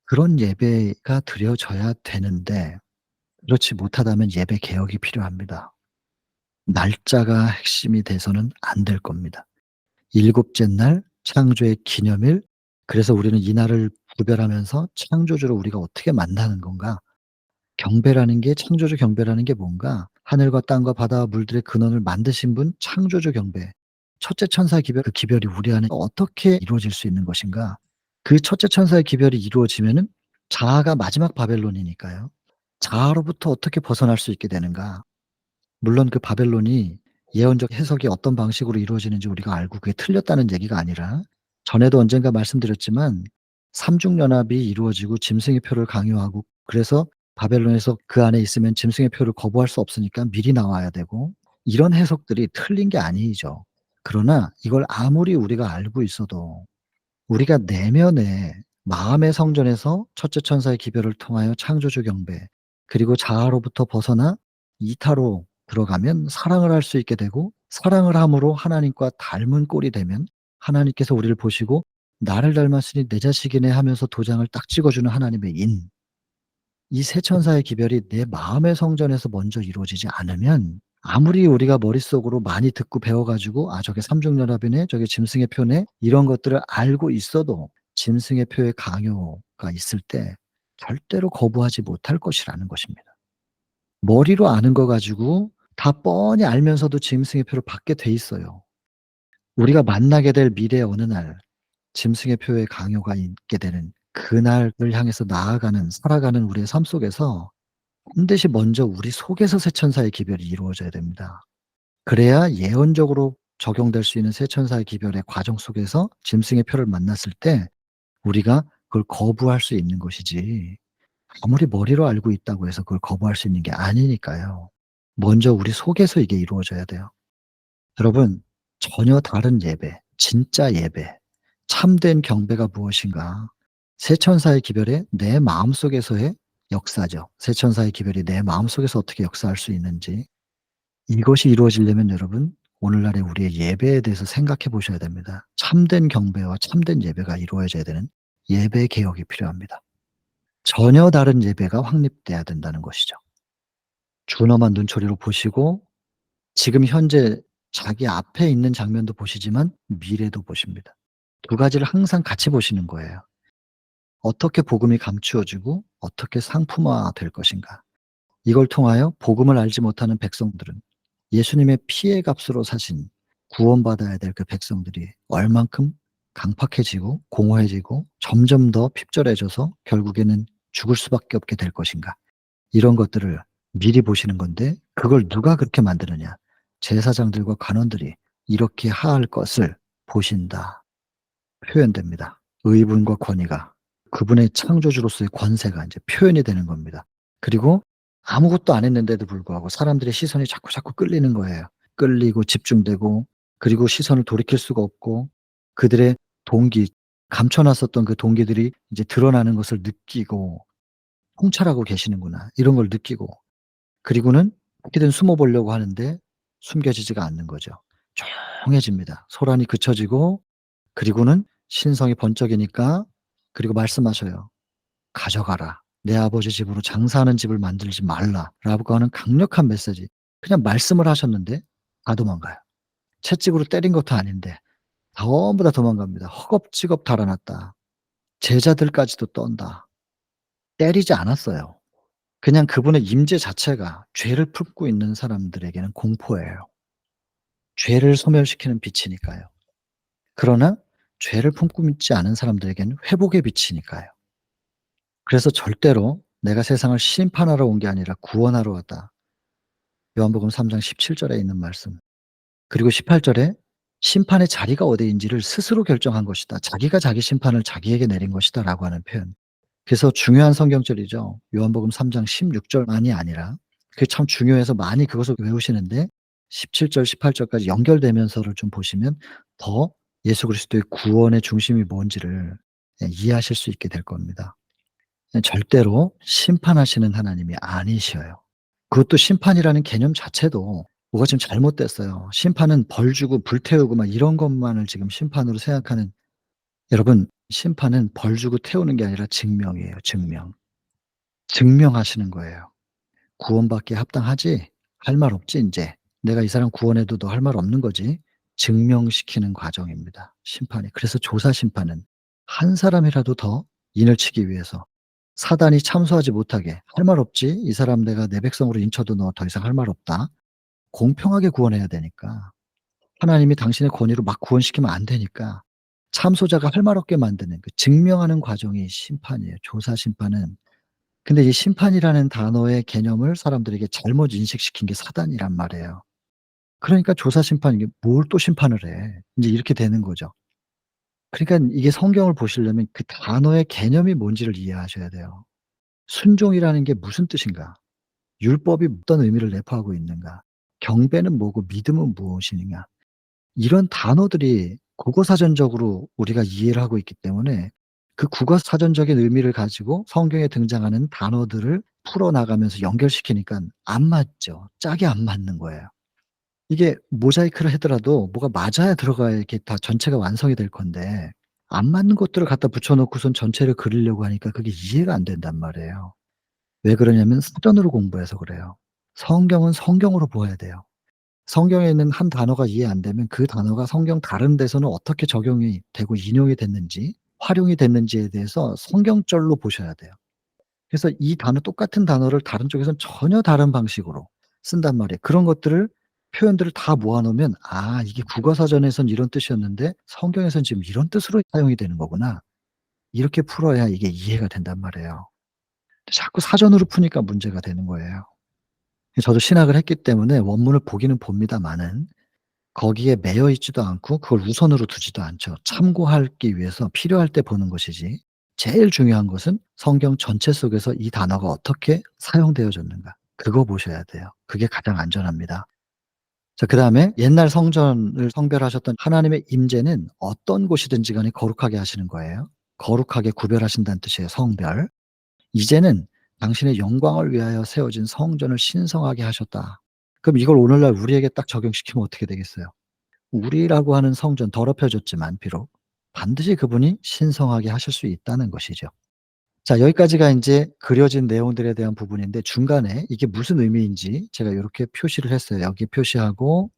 그런 예배가 드려져야 되는데 그렇지 못하다면 예배 개혁이 필요합니다. 날짜가 핵심이 돼서는 안 될 겁니다. 일곱째 날 창조의 기념일. 그래서 우리는 이날을 구별하면서 창조주를 우리가 어떻게 만나는 건가? 경배라는 게 창조주 경배라는 게 뭔가? 하늘과 땅과 바다와 물들의 근원을 만드신 분 창조주 경배. 첫째 천사의 기별, 그 기별이 우리 안에 어떻게 이루어질 수 있는 것인가? 그 첫째 천사의 기별이 이루어지면은 자아가 마지막 바벨론이니까요. 자아로부터 어떻게 벗어날 수 있게 되는가? 물론 그 바벨론이 예언적 해석이 어떤 방식으로 이루어지는지 우리가 알고 그게 틀렸다는 얘기가 아니라 전에도 언젠가 말씀드렸지만 삼중연합이 이루어지고 짐승의 표를 강요하고 그래서 바벨론에서 그 안에 있으면 짐승의 표를 거부할 수 없으니까 미리 나와야 되고 이런 해석들이 틀린 게 아니죠. 그러나 이걸 아무리 우리가 알고 있어도 우리가 내면에 마음의 성전에서 첫째 천사의 기별을 통하여 창조주 경배 그리고 자아로부터 벗어나 이타로 들어가면 사랑을 할 수 있게 되고 사랑을 함으로 하나님과 닮은 꼴이 되면 하나님께서 우리를 보시고 '나를 닮았으니 내 자식이네.' 하면서 도장을 딱 찍어 주는 하나님의 인. 이 세 천사의 기별이 내 마음의 성전에서 먼저 이루어지지 않으면 아무리 우리가 머릿속으로 많이 듣고 배워 가지고 '아 저게 삼중연합이네. 저게 짐승의 표네.' 이런 것들을 알고 있어도 짐승의 표의 강요가 있을 때 절대로 거부하지 못할 것이라는 것입니다. 머리로 아는 거 가지고 다 뻔히 알면서도 짐승의 표를 받게 돼 있어요. 우리가 만나게 될 미래의 어느 날 짐승의 표의 강요가 있게 되는 그날을 향해서 나아가는 살아가는 우리의 삶 속에서 반드시 먼저 우리 속에서 새 천사의 기별이 이루어져야 됩니다. 그래야 예언적으로 적용될 수 있는 새 천사의 기별의 과정 속에서 짐승의 표를 만났을 때 우리가 그걸 거부할 수 있는 것이지 아무리 머리로 알고 있다고 해서 그걸 거부할 수 있는 게 아니니까요. 먼저 우리 속에서 이게 이루어져야 돼요. 여러분 전혀 다른 예배, 진짜 예배, 참된 경배가 무엇인가? 세 천사의 기별의 내 마음속에서의 역사죠. 세 천사의 기별이 내 마음속에서 어떻게 역사할 수 있는지, 이것이 이루어지려면 여러분 오늘날의 우리의 예배에 대해서 생각해 보셔야 됩니다. 참된 경배와 참된 예배가 이루어져야 되는 예배 개혁이 필요합니다. 전혀 다른 예배가 확립돼야 된다는 것이죠. 준엄한 눈초리로 보시고 지금 현재 자기 앞에 있는 장면도 보시지만 미래도 보십니다. 두 가지를 항상 같이 보시는 거예요. 어떻게 복음이 감추어지고 어떻게 상품화될 것인가. 이걸 통하여 복음을 알지 못하는 백성들은 예수님의 피의 값으로 사신 구원받아야 될 그 백성들이 얼만큼 강팍해지고 공허해지고 점점 더 핍절해져서 결국에는 죽을 수밖에 없게 될 것인가. 이런 것들을 미리 보시는 건데 그걸 누가 그렇게 만드느냐. 제사장들과 관원들이 이렇게 하할 것을 보신다. 표현됩니다. 의분과 권위가 그분의 창조주로서의 권세가 이제 표현이 되는 겁니다. 그리고 아무것도 안 했는데도 불구하고 사람들의 시선이 자꾸 끌리는 거예요. 끌리고 집중되고 그리고 시선을 돌이킬 수가 없고 그들의 동기, 감춰 놨었던 그 동기들이 이제 드러나는 것을 느끼고 '통찰하고 계시는구나.' 이런 걸 느끼고 그리고는 어떻게든 숨어 보려고 하는데 숨겨지지가 않는 거죠. 조용해집니다. 소란이 그쳐지고 그리고는 신성이 번쩍이니까 그리고 말씀하셔요. "가져가라. 내 아버지 집으로 장사하는 집을 만들지 말라."라고 하는 강력한 메시지. 그냥 말씀을 하셨는데 다 도망가요. 채찍으로 때린 것도 아닌데 전부 다 도망갑니다. 허겁지겁 달아났다. 제자들까지도 떤다. 때리지 않았어요. 그냥 그분의 임재 자체가 죄를 품고 있는 사람들에게는 공포예요. 죄를 소멸시키는 빛이니까요. 그러나 죄를 품고 있지 않은 사람들에게는 회복의 빛이니까요. 그래서 절대로 '내가 세상을 심판하러 온 게 아니라 구원하러 왔다.' 요한복음 3장 17 절에 있는 말씀. 그리고 18 절에 심판의 자리가 어디인지를 스스로 결정한 것이다. 자기가 자기 심판을 자기에게 내린 것이다라고 하는 표현. 그래서 중요한 성경절이죠. 요한복음 3장 16 절만이 아니라 그게 참 중요해서 많이 그것을 외우시는데 17절 18 절까지 연결되면서를 좀 보시면 더 예수 그리스도의 구원의 중심이 뭔지를 이해하실 수 있게 될 겁니다. 절대로 심판하시는 하나님이 아니셔요. 그것도 심판이라는 개념 자체도 뭐가 지금 잘못됐어요. 심판은 벌 주고 불태우고 막 이런 것만을 지금 심판으로 생각하는 여러분 심판은 벌 주고 태우는 게 아니라 증명이에요, 증명. 증명하시는 거예요. "구원받기에 합당하지? 할 말 없지 인제? 내가 이 사람 구원해도 너 할 말 없는 거지?" 증명시키는 과정입니다, 심판이. 그래서 조사 심판은 한 사람이라도 더 인을 치기 위해서 사단이 참소하지 못하게 "할 말 없지? 이 사람 내가 내 백성으로 인쳐도 너 더 이상 할 말 없다." 공평하게 구원해야 되니까. 하나님이 당신의 권위로 막 구원시키면 안 되니까 참소자가 할 말 없게 만드는 그 증명하는 과정이 심판이에요, 조사 심판은. 근데 이 심판이라는 단어의 개념을 사람들에게 잘못 인식시킨 게 사단이란 말이에요. 그러니까 조사 심판 이게 '뭘 또 심판을 해.' 인제 이렇게 되는 거죠. 그러니깐 이게 성경을 보시려면 그 단어의 개념이 뭔지를 이해하셔야 돼요. 순종이라는 게 무슨 뜻인가? 율법이 어떤 의미를 내포하고 있는가? 경배는 뭐고 믿음은 무엇이냐? 이런 단어들이 국어사전적으로 우리가 이해를 하고 있기 때문에 그 국어사전적인 의미를 가지고 성경에 등장하는 단어들을 풀어나가면서 연결시키니깐 안 맞죠. 짝이 안 맞는 거예요. 이게 모자이크를 하더라도 뭐가 맞아야 들어가야 이렇게 다 전체가 완성이 될 건데 안 맞는 것들을 갖다 붙여 놓고선 전체를 그리려고 하니까 그게 이해가 안 된단 말이에요. 왜 그러냐면 사전으로 공부해서 그래요. 성경은 성경으로 보아야 돼요. 성경에 있는 한 단어가 이해 안 되면 그 단어가 성경 다른 데서는 어떻게 적용이 되고 인용이 됐는지 활용이 됐는지에 대해서 성경절로 보셔야 돼요. 그래서 이 단어 똑같은 단어를 다른 쪽에서는 전혀 다른 방식으로 쓴단 말이에요. 그런 것들을 표현들을 다 모아 놓으면 '아 이게 국어사전에선 이런 뜻이었는데 성경에선 지금 이런 뜻으로 사용이 되는 거구나.' 이렇게 풀어야 이게 이해가 된단 말이에요. 자꾸 사전으로 푸니까 문제가 되는 거예요. 저도 신학을 했기 때문에 원문을 보기는 봅니다마는 거기에 매여 있지도 않고 그걸 우선으로 두지도 않죠. 참고하기 위해서 필요할 때 보는 것이지 제일 중요한 것은 성경 전체 속에서 이 단어가 어떻게 사용되어졌는가 그거 보셔야 돼요. 그게 가장 안전합니다. 자, 그다음에 옛날 성전을 성별하셨던 하나님의 임재는 어떤 곳이든지 간에 거룩하게 하시는 거예요. 거룩하게 구별하신다는 뜻이에요, 성별. 이제는 당신의 영광을 위하여 세워진 성전을 신성하게 하셨다. 그럼 이걸 오늘날 우리에게 딱 적용시키면 어떻게 되겠어요? 우리라고 하는 성전 더럽혀졌지만 비록 반드시 그분이 신성하게 하실 수 있다는 것이죠. 자, 여기까지가 인제 그려진 내용들에 대한 부분인데 중간에 이게 무슨 의미인지 제가 요렇게 표시를 했어요. 여기 표시하고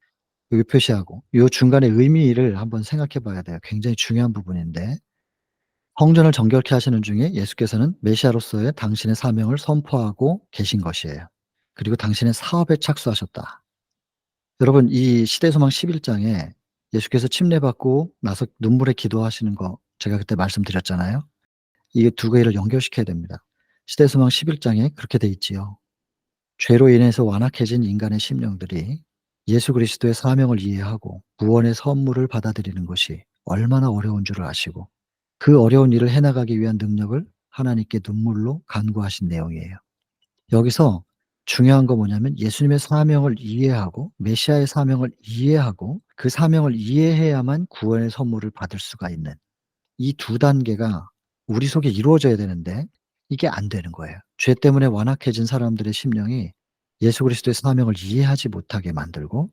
여기 표시하고 요 중간의 의미를 한번 생각해 봐야 돼요. 굉장히 중요한 부분인데 성전을 정결케 하시는 중에 예수께서는 메시아로서의 당신의 사명을 선포하고 계신 것이에요. 그리고 당신의 사업에 착수하셨다. 여러분, 이 시대소망 11 장에 예수께서 침례받고 나서 눈물의 기도하시는 거 제가 그때 말씀드렸잖아요. 이게 두 개를 연결시켜야 됩니다. 시대소망 11 장에 그렇게 돼 있지요. 죄로 인해서 완악해진 인간의 심령들이 예수 그리스도의 사명을 이해하고 구원의 선물을 받아들이는 것이 얼마나 어려운 줄을 아시고 그 어려운 일을 해 나가기 위한 능력을 하나님께 눈물로 간구하신 내용이에요. 여기서 중요한 거 뭐냐면 예수님의 사명을 이해하고 메시아의 사명을 이해하고 그 사명을 이해해야만 구원의 선물을 받을 수가 있는 이 두 단계가 우리 속에 이루어져야 되는데 이게 안 되는 거예요. 죄 때문에 완악해진 사람들의 심령이 예수 그리스도의 사명을 이해하지 못하게 만들고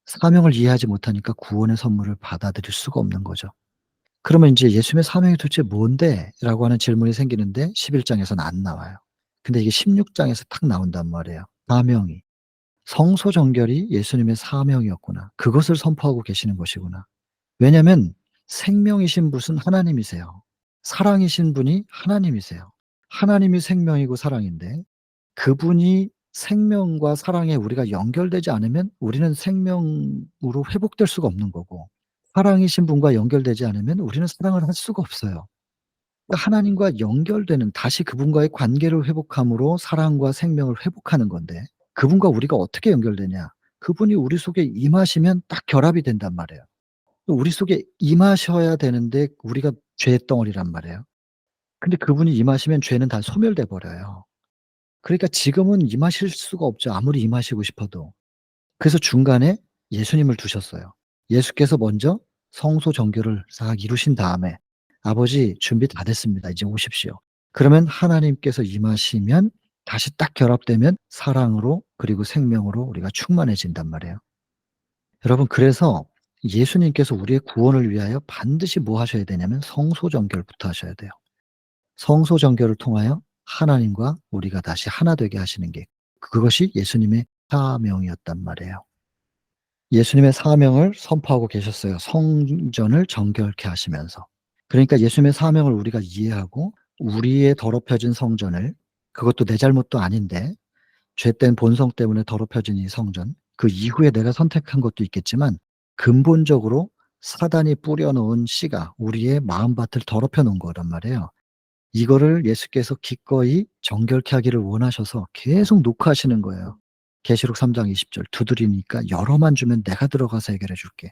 사명을 이해하지 못하니까 구원의 선물을 받아들일 수가 없는 거죠. 그러면 인제 "예수님의 사명이 도대체 뭔데?"라고 하는 질문이 생기는데 11 장에서는 안 나와요. 근데 이게 16 장에서 탁 나온단 말이에요. 사명이. 성소 정결이 예수님의 사명이었구나. 그것을 선포하고 계시는 것이구나. 왜냐면 생명이신 분은 하나님이세요. 사랑이신 분이 하나님이세요. 하나님이 생명이고 사랑인데 그분이 생명과 사랑에 우리가 연결되지 않으면 우리는 생명으로 회복될 수가 없는 거고 사랑이신 분과 연결되지 않으면 우리는 사랑을 할 수가 없어요. 그러니까 하나님과 연결되는 다시 그분과의 관계를 회복함으로 사랑과 생명을 회복하는 건데 그분과 우리가 어떻게 연결되냐? 그분이 우리 속에 임하시면 딱 결합이 된단 말이에요. 우리 속에 임하셔야 되는데 우리가 죄덩어리란 말이에요. 근데 그분이 임하시면 죄는 다 소멸돼 버려요. 그러니까 지금은 임하실 수가 없죠, 아무리 임하시고 싶어도. 그래서 중간에 예수님을 두셨어요. 예수께서 먼저 성소 정결을 싹 이루신 다음에 "아버지 준비 다 됐습니다. 이제 오십시오." 그러면 하나님께서 임하시면 다시 딱 결합되면 사랑으로 그리고 생명으로 우리가 충만해진단 말이에요. 여러분, 그래서 예수님께서 우리의 구원을 위하여 반드시 뭐 하셔야 되냐면 성소 정결부터 하셔야 돼요. 성소 정결을 통하여 하나님과 우리가 다시 하나 되게 하시는 게 그것이 예수님의 사명이었단 말이에요. 예수님의 사명을 선포하고 계셨어요, 성전을 정결케 하시면서. 그러니까 예수님의 사명을 우리가 이해하고 우리의 더럽혀진 성전을 그것도 내 잘못도 아닌데 죄된 본성 때문에 더럽혀진 이 성전 그 이후에 내가 선택한 것도 있겠지만 근본적으로 사단이 뿌려 놓은 씨가 우리의 마음밭을 더럽혀 놓은 거란 말이에요. 이거를 예수께서 기꺼이 정결케 하기를 원하셔서 계속 녹화하시는 거예요. 계시록 3장 20절 두드리니까 열어만 주면 내가 들어가서 해결해 줄게.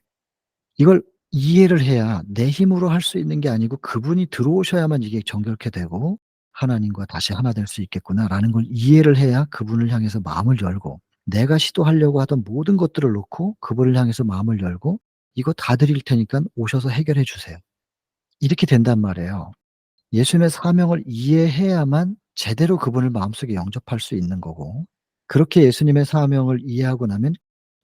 이걸 이해를 해야 내 힘으로 할 수 있는 게 아니고 그분이 들어오셔야만 이게 정결케 되고 '하나님과 다시 하나 될 수 있겠구나.'라는 걸 이해를 해야 그분을 향해서 마음을 열고 내가 시도하려고 하던 모든 것들을 놓고 그분을 향해서 마음을 열고 "이거 다 드릴 테니깐 오셔서 해결해 주세요." 이렇게 된단 말이에요. 예수님의 사명을 이해해야만 제대로 그분을 마음속에 영접할 수 있는 거고 그렇게 예수님의 사명을 이해하고 나면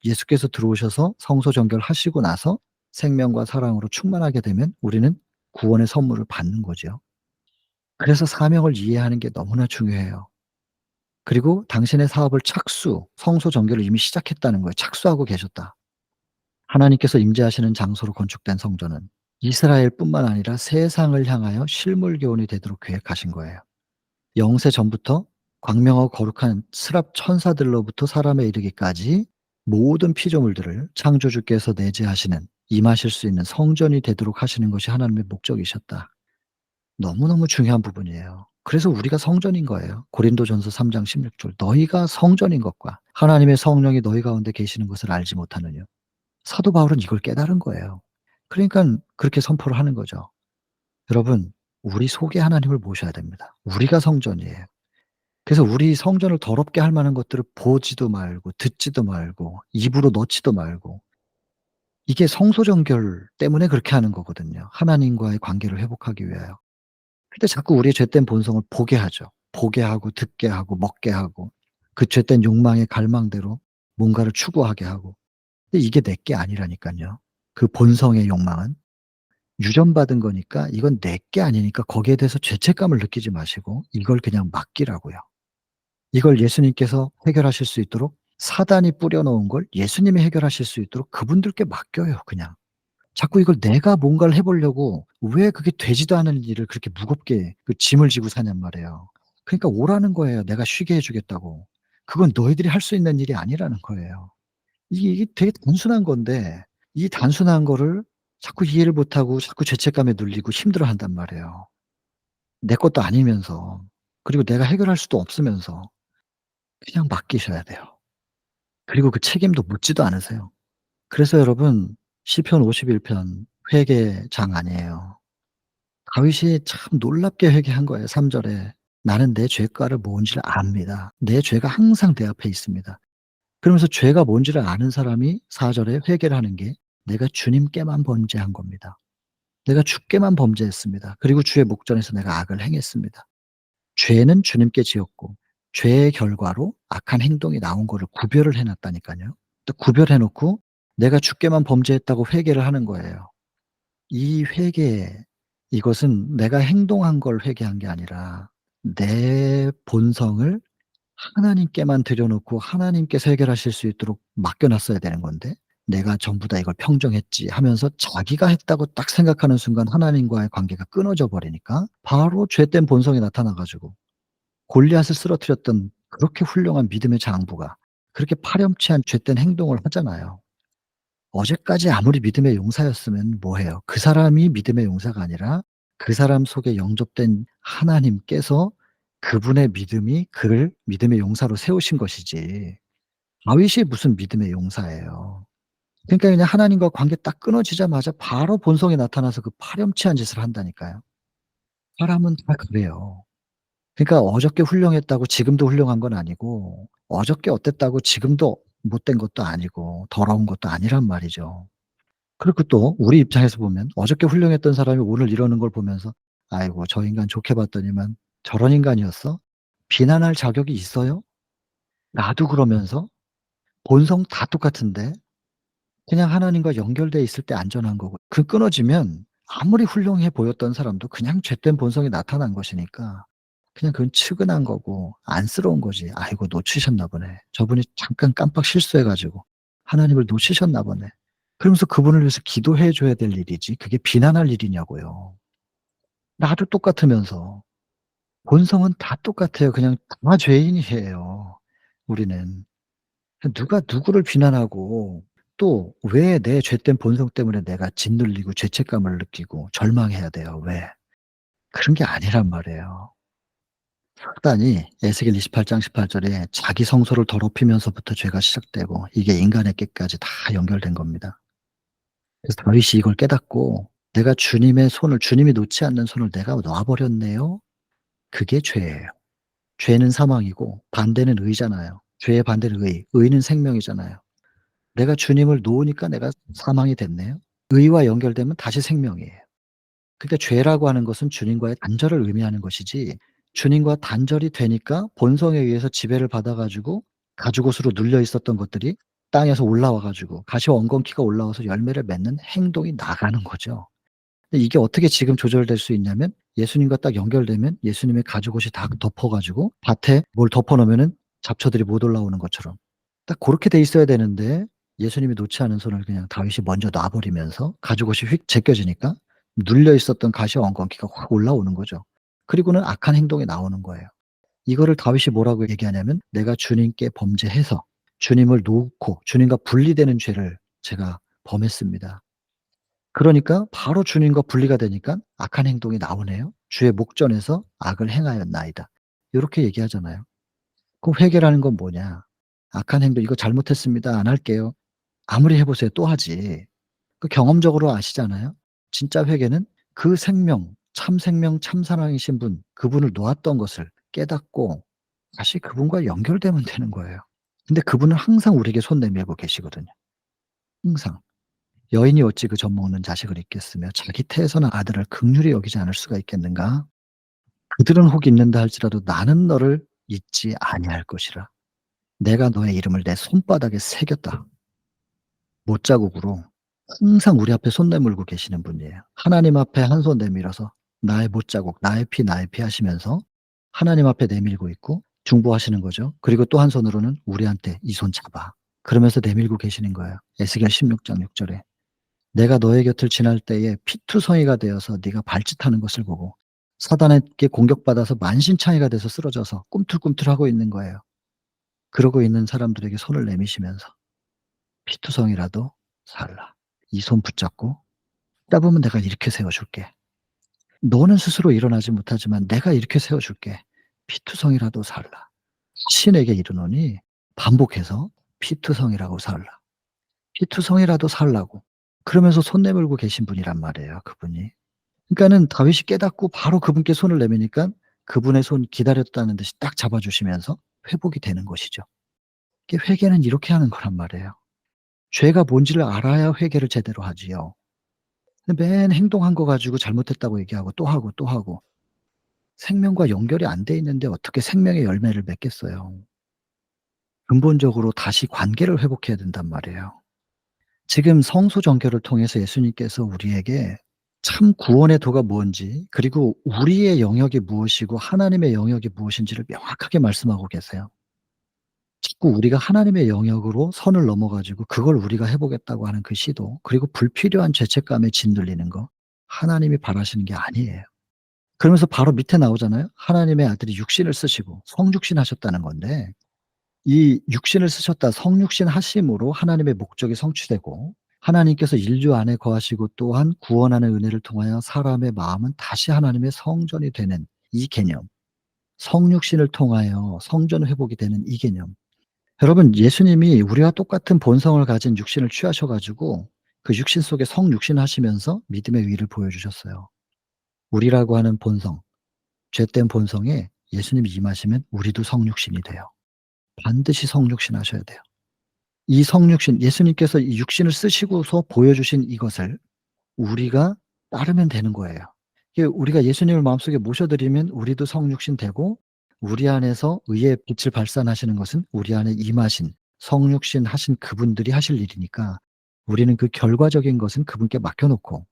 예수께서 들어오셔서 성소 정결하시고 나서 생명과 사랑으로 충만하게 되면 우리는 구원의 선물을 받는 거죠. 그래서 사명을 이해하는 게 너무나 중요해요. 그리고 당신의 사업을 성소 정결을 이미 시작했다는 거예요. 착수하고 계셨다. 하나님께서 임재하시는 장소로 건축된 성전은 이스라엘뿐만 아니라 세상을 향하여 실물 교훈이 되도록 계획하신 거예요. 영세 전부터 광명하고 거룩한 스랍 천사들로부터 사람에 이르기까지 모든 피조물들을 창조주께서 내재하시는 임하실 수 있는 성전이 되도록 하시는 것이 하나님의 목적이셨다. 너무너무 중요한 부분이에요. 그래서 우리가 성전인 거예요. 고린도전서 3장 16절 "너희가 성전인 것과 하나님의 성령이 너희 가운데 계시는 것을 알지 못하느냐." 사도 바울은 이걸 깨달은 거예요. 그러니깐 그렇게 선포를 하는 거죠. 여러분, 우리 속에 하나님을 모셔야 됩니다. 우리가 성전이에요. 그래서 우리 성전을 더럽게 할 만한 것들을 보지도 말고 듣지도 말고 입으로 넣지도 말고, 이게 성소정결 때문에 그렇게 하는 거거든요, 하나님과의 관계를 회복하기 위하여. 근데 자꾸 우리의 죄된 본성을 보게 하죠. 보게 하고 듣게 하고 먹게 하고 그 죄된 욕망의 갈망대로 뭔가를 추구하게 하고. 근데 이게 내 게 아니라니깐요. 그 본성의 욕망은 유전받은 거니까, 이건 내 게 아니니까 거기에 대해서 죄책감을 느끼지 마시고 이걸 그냥 맡기라고요. 이걸 예수님께서 해결하실 수 있도록, 사단이 뿌려 놓은 걸 예수님이 해결하실 수 있도록 그분들께 맡겨요 그냥. 자꾸 이걸 내가 뭔가를 해 보려고 왜 그게 되지도 않은 일을 그렇게 무겁게 그 짐을 지고 사냔 말이에요. 그러니까 오라는 거예요, 내가 쉬게 해 주겠다고. 그건 너희들이 할 수 있는 일이 아니라는 거예요. 이게 되게 단순한 건데, 이 단순한 거를 자꾸 이해를 못하고 자꾸 죄책감에 눌리고 힘들어한단 말이에요. 내 것도 아니면서, 그리고 내가 해결할 수도 없으면서 그냥 맡기셔야 돼요. 그리고 그 책임도 묻지도 않으세요. 그래서 여러분, 시편 51편 회개장 아니에요. 다윗이 참 놀랍게 회개한 거예요 3 절에. "나는 내 죄가를 뭔지를 압니다. 내 죄가 항상 내 앞에 있습니다." 그러면서 죄가 뭔지를 아는 사람이 4 절에 회개를 하는 게 "내가 주님께만 범죄한 겁니다. 내가 주께만 범죄했습니다. 그리고 주의 목전에서 내가 악을 행했습니다." 죄는 주님께 지었고 죄의 결과로 악한 행동이 나온 거를 구별을 해 놨다니까요. 또 구별해 놓고 내가 주께만 범죄했다고 회개를 하는 거예요. 이 회개, 이것은 내가 행동한 걸 회개한 게 아니라 내 본성을 하나님께만 들여 놓고 하나님께서 해결하실 수 있도록 맡겨 놨어야 되는 건데, '내가 전부 다 이걸 평정했지.' 하면서 자기가 했다고 딱 생각하는 순간 하나님과의 관계가 끊어져 버리니까 바로 죄된 본성이 나타나 가지고 골리앗을 쓰러뜨렸던 그렇게 훌륭한 믿음의 장부가 그렇게 파렴치한 죄된 행동을 하잖아요. 어제까지 아무리 믿음의 용사였으면 뭐해요? 그 사람이 믿음의 용사가 아니라 그 사람 속에 영접된 하나님께서 그분의 믿음이 그를 믿음의 용사로 세우신 것이지, 다윗이 무슨 믿음의 용사예요. 그러니까 그냥 하나님과 관계 딱 끊어지자마자 바로 본성이 나타나서 그 파렴치한 짓을 한다니까요. 사람은 다 그래요. 그러니까 어저께 훌륭했다고 지금도 훌륭한 건 아니고, 어저께 어땠다고 지금도 못된 것도 아니고 더러운 것도 아니란 말이죠. 그리고 또 우리 입장에서 보면 어저께 훌륭했던 사람이 오늘 이러는 걸 보면서 '아이고 저 인간 좋게 봤더니만 저런 인간이었어?' 비난할 자격이 있어요? 나도 그러면서. 본성 다 똑같은데 그냥 하나님과 연결돼 있을 때 안전한 거고, 그 끊어지면 아무리 훌륭해 보였던 사람도 그냥 죄된 본성이 나타난 것이니까 그냥 그건 측은한 거고 안쓰러운 거지. '아이고 놓치셨나 보네. 저분이 잠깐 깜빡 실수해 가지고 하나님을 놓치셨나 보네.' 그러면서 그분을 위해서 기도해 줘야 될 일이지 그게 비난할 일이냐고요. 나도 똑같으면서. 본성은 다 똑같아요. 그냥 다 죄인이에요 우리는. 누가 누구를 비난하고 또 왜 내 죄된 본성 때문에 내가 짓눌리고 죄책감을 느끼고 절망해야 돼요 왜. 그런 게 아니란 말이에요. 사단이 에스겔 28장 18 절에 자기 성소를 더럽히면서부터 죄가 시작되고 이게 인간의 깨까지 다 연결된 겁니다. 그래서 다윗이 이걸 깨닫고 '내가 주님의 손을, 주님이 놓지 않는 손을 내가 놔 버렸네요.' 그게 죄예요. 죄는 사망이고 반대는 의잖아요. 죄의 반대는 의, 의는 생명이잖아요. 내가 주님을 놓으니까 내가 사망이 됐네요. 의와 연결되면 다시 생명이에요. 그러니까 죄라고 하는 것은 주님과의 단절을 의미하는 것이지, 주님과 단절이 되니까 본성에 의해서 지배를 받아 가지고 가죽옷으로 눌려 있었던 것들이 땅에서 올라와 가지고 가시와 엉겅퀴가 올라와서 열매를 맺는 행동이 나가는 거죠. 근데 이게 어떻게 지금 조절될 수 있냐면, 예수님과 딱 연결되면 예수님의 가죽옷이 다 덮어 가지고 밭에 뭘 덮어 놓으면은 잡초들이 못 올라오는 것처럼 딱 고렇게 돼 있어야 되는데, 예수님이 놓지 않은 손을 그냥 다윗이 먼저 놔 버리면서 가죽옷이 휙 제껴지니까 눌려 있었던 가시와 엉겅퀴가 확 올라오는 거죠. 그리고는 악한 행동이 나오는 거예요. 이거를 다윗이 뭐라고 얘기하냐면 "내가 주님께 범죄해서 주님을 놓고 주님과 분리되는 죄를 제가 범했습니다." 그러니까 바로 주님과 분리가 되니까 악한 행동이 나오네요. "주의 목전에서 악을 행하였나이다." 요렇게 얘기하잖아요. 그럼 회개라는 건 뭐냐? "악한 행동 이거 잘못했습니다. 안 할게요." 아무리 해 보세요. 또 하지. 그 경험적으로 아시잖아요. 진짜 회개는 그 생명, 참 생명 참 사랑이신 분, 그분을 놓았던 것을 깨닫고 다시 그분과 연결되면 되는 거예요. 근데 그분은 항상 우리에게 손 내밀고 계시거든요. 항상. 여인이 어찌 그 젖 먹는 자식을 잊겠으며 자기 태에서는 아들을 긍휼히 여기지 않을 수가 있겠는가? 그들은 혹 잊는다 할지라도 나는 너를 잊지 아니할 것이라. 내가 너의 이름을 내 손바닥에 새겼다. 못자국으로 항상 우리 앞에 손 내밀고 계시는 분이에요. 하나님 앞에 한 손 내밀어서 나의 못자국, 나의 피 하시면서 하나님 앞에 내밀고 있고 중보하시는 거죠. 그리고 또 한 손으로는 우리한테 "이 손 잡아." 그러면서 내밀고 계시는 거예요. 에스겔 16장 6 절에. "내가 너의 곁을 지날 때에 피투성이가 되어서 네가 발짓하는 것을 보고 사단에게 공격받아서 만신창이가 돼서 쓰러져서 꿈틀꿈틀하고 있는 거예요." 그러고 있는 사람들에게 손을 내미시면서 "피투성이라도 살라. 이 손 붙잡고 잡으면 내가 이렇게 세워 줄게. 너는 스스로 일어나지 못하지만 내가 이렇게 세워 줄게. 피투성이라도 살라." 신에게 이르노니 반복해서 "피투성이라고 살라. 피투성이라도 살라고." 그러면서 손 내밀고 계신 분이란 말이에요, 그분이. 그러니까는 다윗이 깨닫고 바로 그분께 손을 내미니까 그분의 손 기다렸다는 듯이 딱 잡아 주시면서 회복이 되는 것이죠. 이게 회개는 이렇게 하는 거란 말이에요. 죄가 뭔지를 알아야 회개를 제대로 하지요. 근데 맨 행동한 거 가지고 잘못했다고 얘기하고 또 하고, 또 하고 생명과 연결이 안 돼 있는데 어떻게 생명의 열매를 맺겠어요. 근본적으로 다시 관계를 회복해야 된단 말이에요. 지금 성소 정결을 통해서 예수님께서 우리에게 참 구원의 도가 뭔지 그리고 우리의 영역이 무엇이고 하나님의 영역이 무엇인지를 명확하게 말씀하고 계세요. 자꾸 우리가 하나님의 영역으로 선을 넘어 가지고 그걸 우리가 해 보겠다고 하는 그 시도 그리고 불필요한 죄책감에 짓눌리는 거 하나님이 바라시는 게 아니에요. 그러면서 바로 밑에 나오잖아요. 하나님의 아들이 육신을 쓰시고 성육신 하셨다는 건데 이 육신을 쓰셨다 성육신 하심으로 하나님의 목적이 성취되고 하나님께서 인류 안에 거하시고 또한 구원하는 은혜를 통하여 사람의 마음은 다시 하나님의 성전이 되는 이 개념. 성육신을 통하여 성전 회복이 되는 이 개념. 여러분 예수님이 우리와 똑같은 본성을 가진 육신을 취하셔 가지고 그 육신 속에 성육신 하시면서 믿음의 위를 보여주셨어요. 우리라고 하는 본성, 죄된 본성에 예수님이 임하시면 우리도 성육신이 돼요. 반드시 성육신 하셔야 돼요. 이 성육신 예수님께서 이 육신을 쓰시고서 보여주신 이것을 우리가 따르면 되는 거예요. 이게 우리가 예수님을 마음속에 모셔드리면 우리도 성육신 되고 우리 안에서 의의 빛을 발산하시는 것은 우리 안에 임하신 성육신 하신 그분들이 하실 일이니까 우리는 그 결과적인 것은 그분께 맡겨 놓고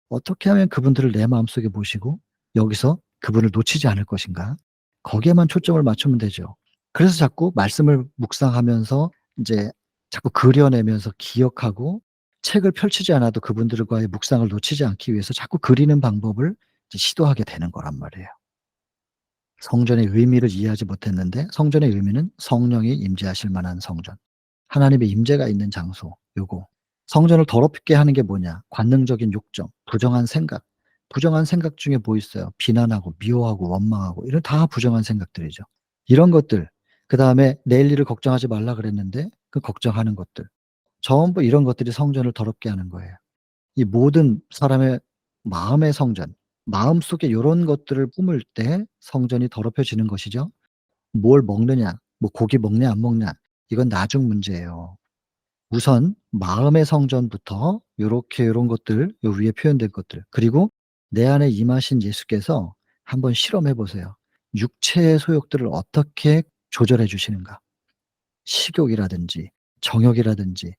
어떻게 하면 그분들을 내 마음속에 모시고 여기서 그분을 놓치지 않을 것인가 거기에만 초점을 맞추면 되죠. 그래서 자꾸 말씀을 묵상하면서 인제 자꾸 그려내면서 기억하고 책을 펼치지 않아도 그분들과의 묵상을 놓치지 않기 위해서 자꾸 그리는 방법을 이제 시도하게 되는 거란 말이에요. 성전의 의미를 이해하지 못했는데 성전의 의미는 성령이 임재하실 만한 성전. 하나님의 임재가 있는 장소 요거. 성전을 더럽게 하는 게 뭐냐? 관능적인 욕정, 부정한 생각. 부정한 생각 중에 뭐 있어요? 비난하고 미워하고 원망하고 이런 다 부정한 생각들이죠. 이런 것들. 그다음에 내일 일을 걱정하지 말라 그랬는데 그 걱정하는 것들. 전부 이런 것들이 성전을 더럽게 하는 거예요. 이 모든 사람의 마음의 성전, 마음속에 요런 것들을 품을 때 성전이 더럽혀지는 것이죠. 뭘 먹느냐, 뭐 고기 먹냐 안 먹냐 이건 나중 문제예요. 우선 마음의 성전부터 요렇게 요런 것들 요 위에 표현된 것들 그리고 내 안에 임하신 예수께서 한번 실험해 보세요. 육체의 소욕들을 어떻게 조절해 주시는가. 식욕이라든지 정욕이라든지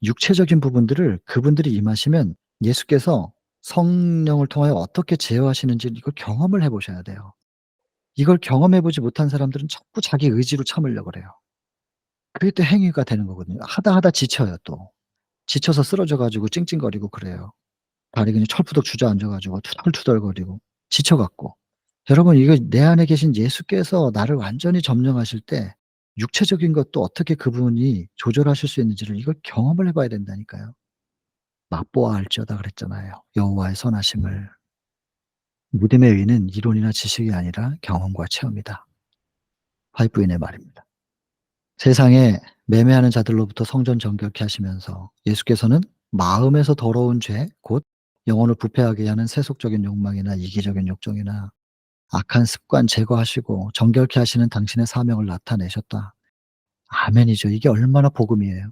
육체적인 부분들을 그분들이 임하시면 예수께서 성령을 통하여 어떻게 제어하시는지 이걸 경험을 해 보셔야 돼요. 이걸 경험해 보지 못한 사람들은 자꾸 자기 의지로 참으려고 그래요. 그게 또 행위가 되는 거거든요. 하다 하다 지쳐요 또. 지쳐서 쓰러져 가지고 찡찡거리고 그래요. 다리 그냥 철푸덕 주저앉아 가지고 투덜투덜거리고 지쳐 갖고. 여러분 이거 내 안에 계신 예수께서 나를 완전히 점령하실 때 육체적인 것도 어떻게 그분이 조절하실 수 있는지를 이걸 경험을 해 봐야 된다니까요. "맛보아 알지어다." 그랬잖아요, 여호와의 선하심을. 믿음의 의는 이론이나 지식이 아니라 경험과 체험이다. 화이트부인의 말입니다. 세상에 매매하는 자들로부터 성전 정결케 하시면서 예수께서는 마음에서 더러운 죄 곧 영혼을 부패하게 하는 세속적인 욕망이나 이기적인 욕정이나 악한 습관 제거하시고 정결케 하시는 당신의 사명을 나타내셨다. 아멘이죠. 이게 얼마나 복음이에요.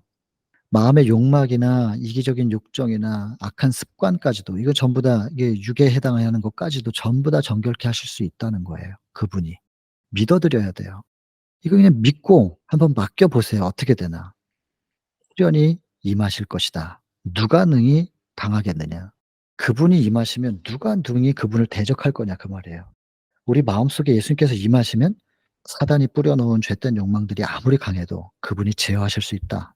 마음의 욕망이나 이기적인 욕정이나 악한 습관까지도 이거 전부 다 이게 육에 해당하는 것까지도 전부 다 정결케 하실 수 있다는 거예요, 그분이. 믿어 드려야 돼요. 이거 그냥 믿고 한번 맡겨 보세요. 어떻게 되나. 후련히 임하실 것이다. 누가 능히 당하겠느냐. 그분이 임하시면 누가 능히 그분을 대적할 거냐 그 말이에요. 우리 마음속에 예수님께서 임하시면 사단이 뿌려 놓은 죄된 욕망들이 아무리 강해도 그분이 제어하실 수 있다.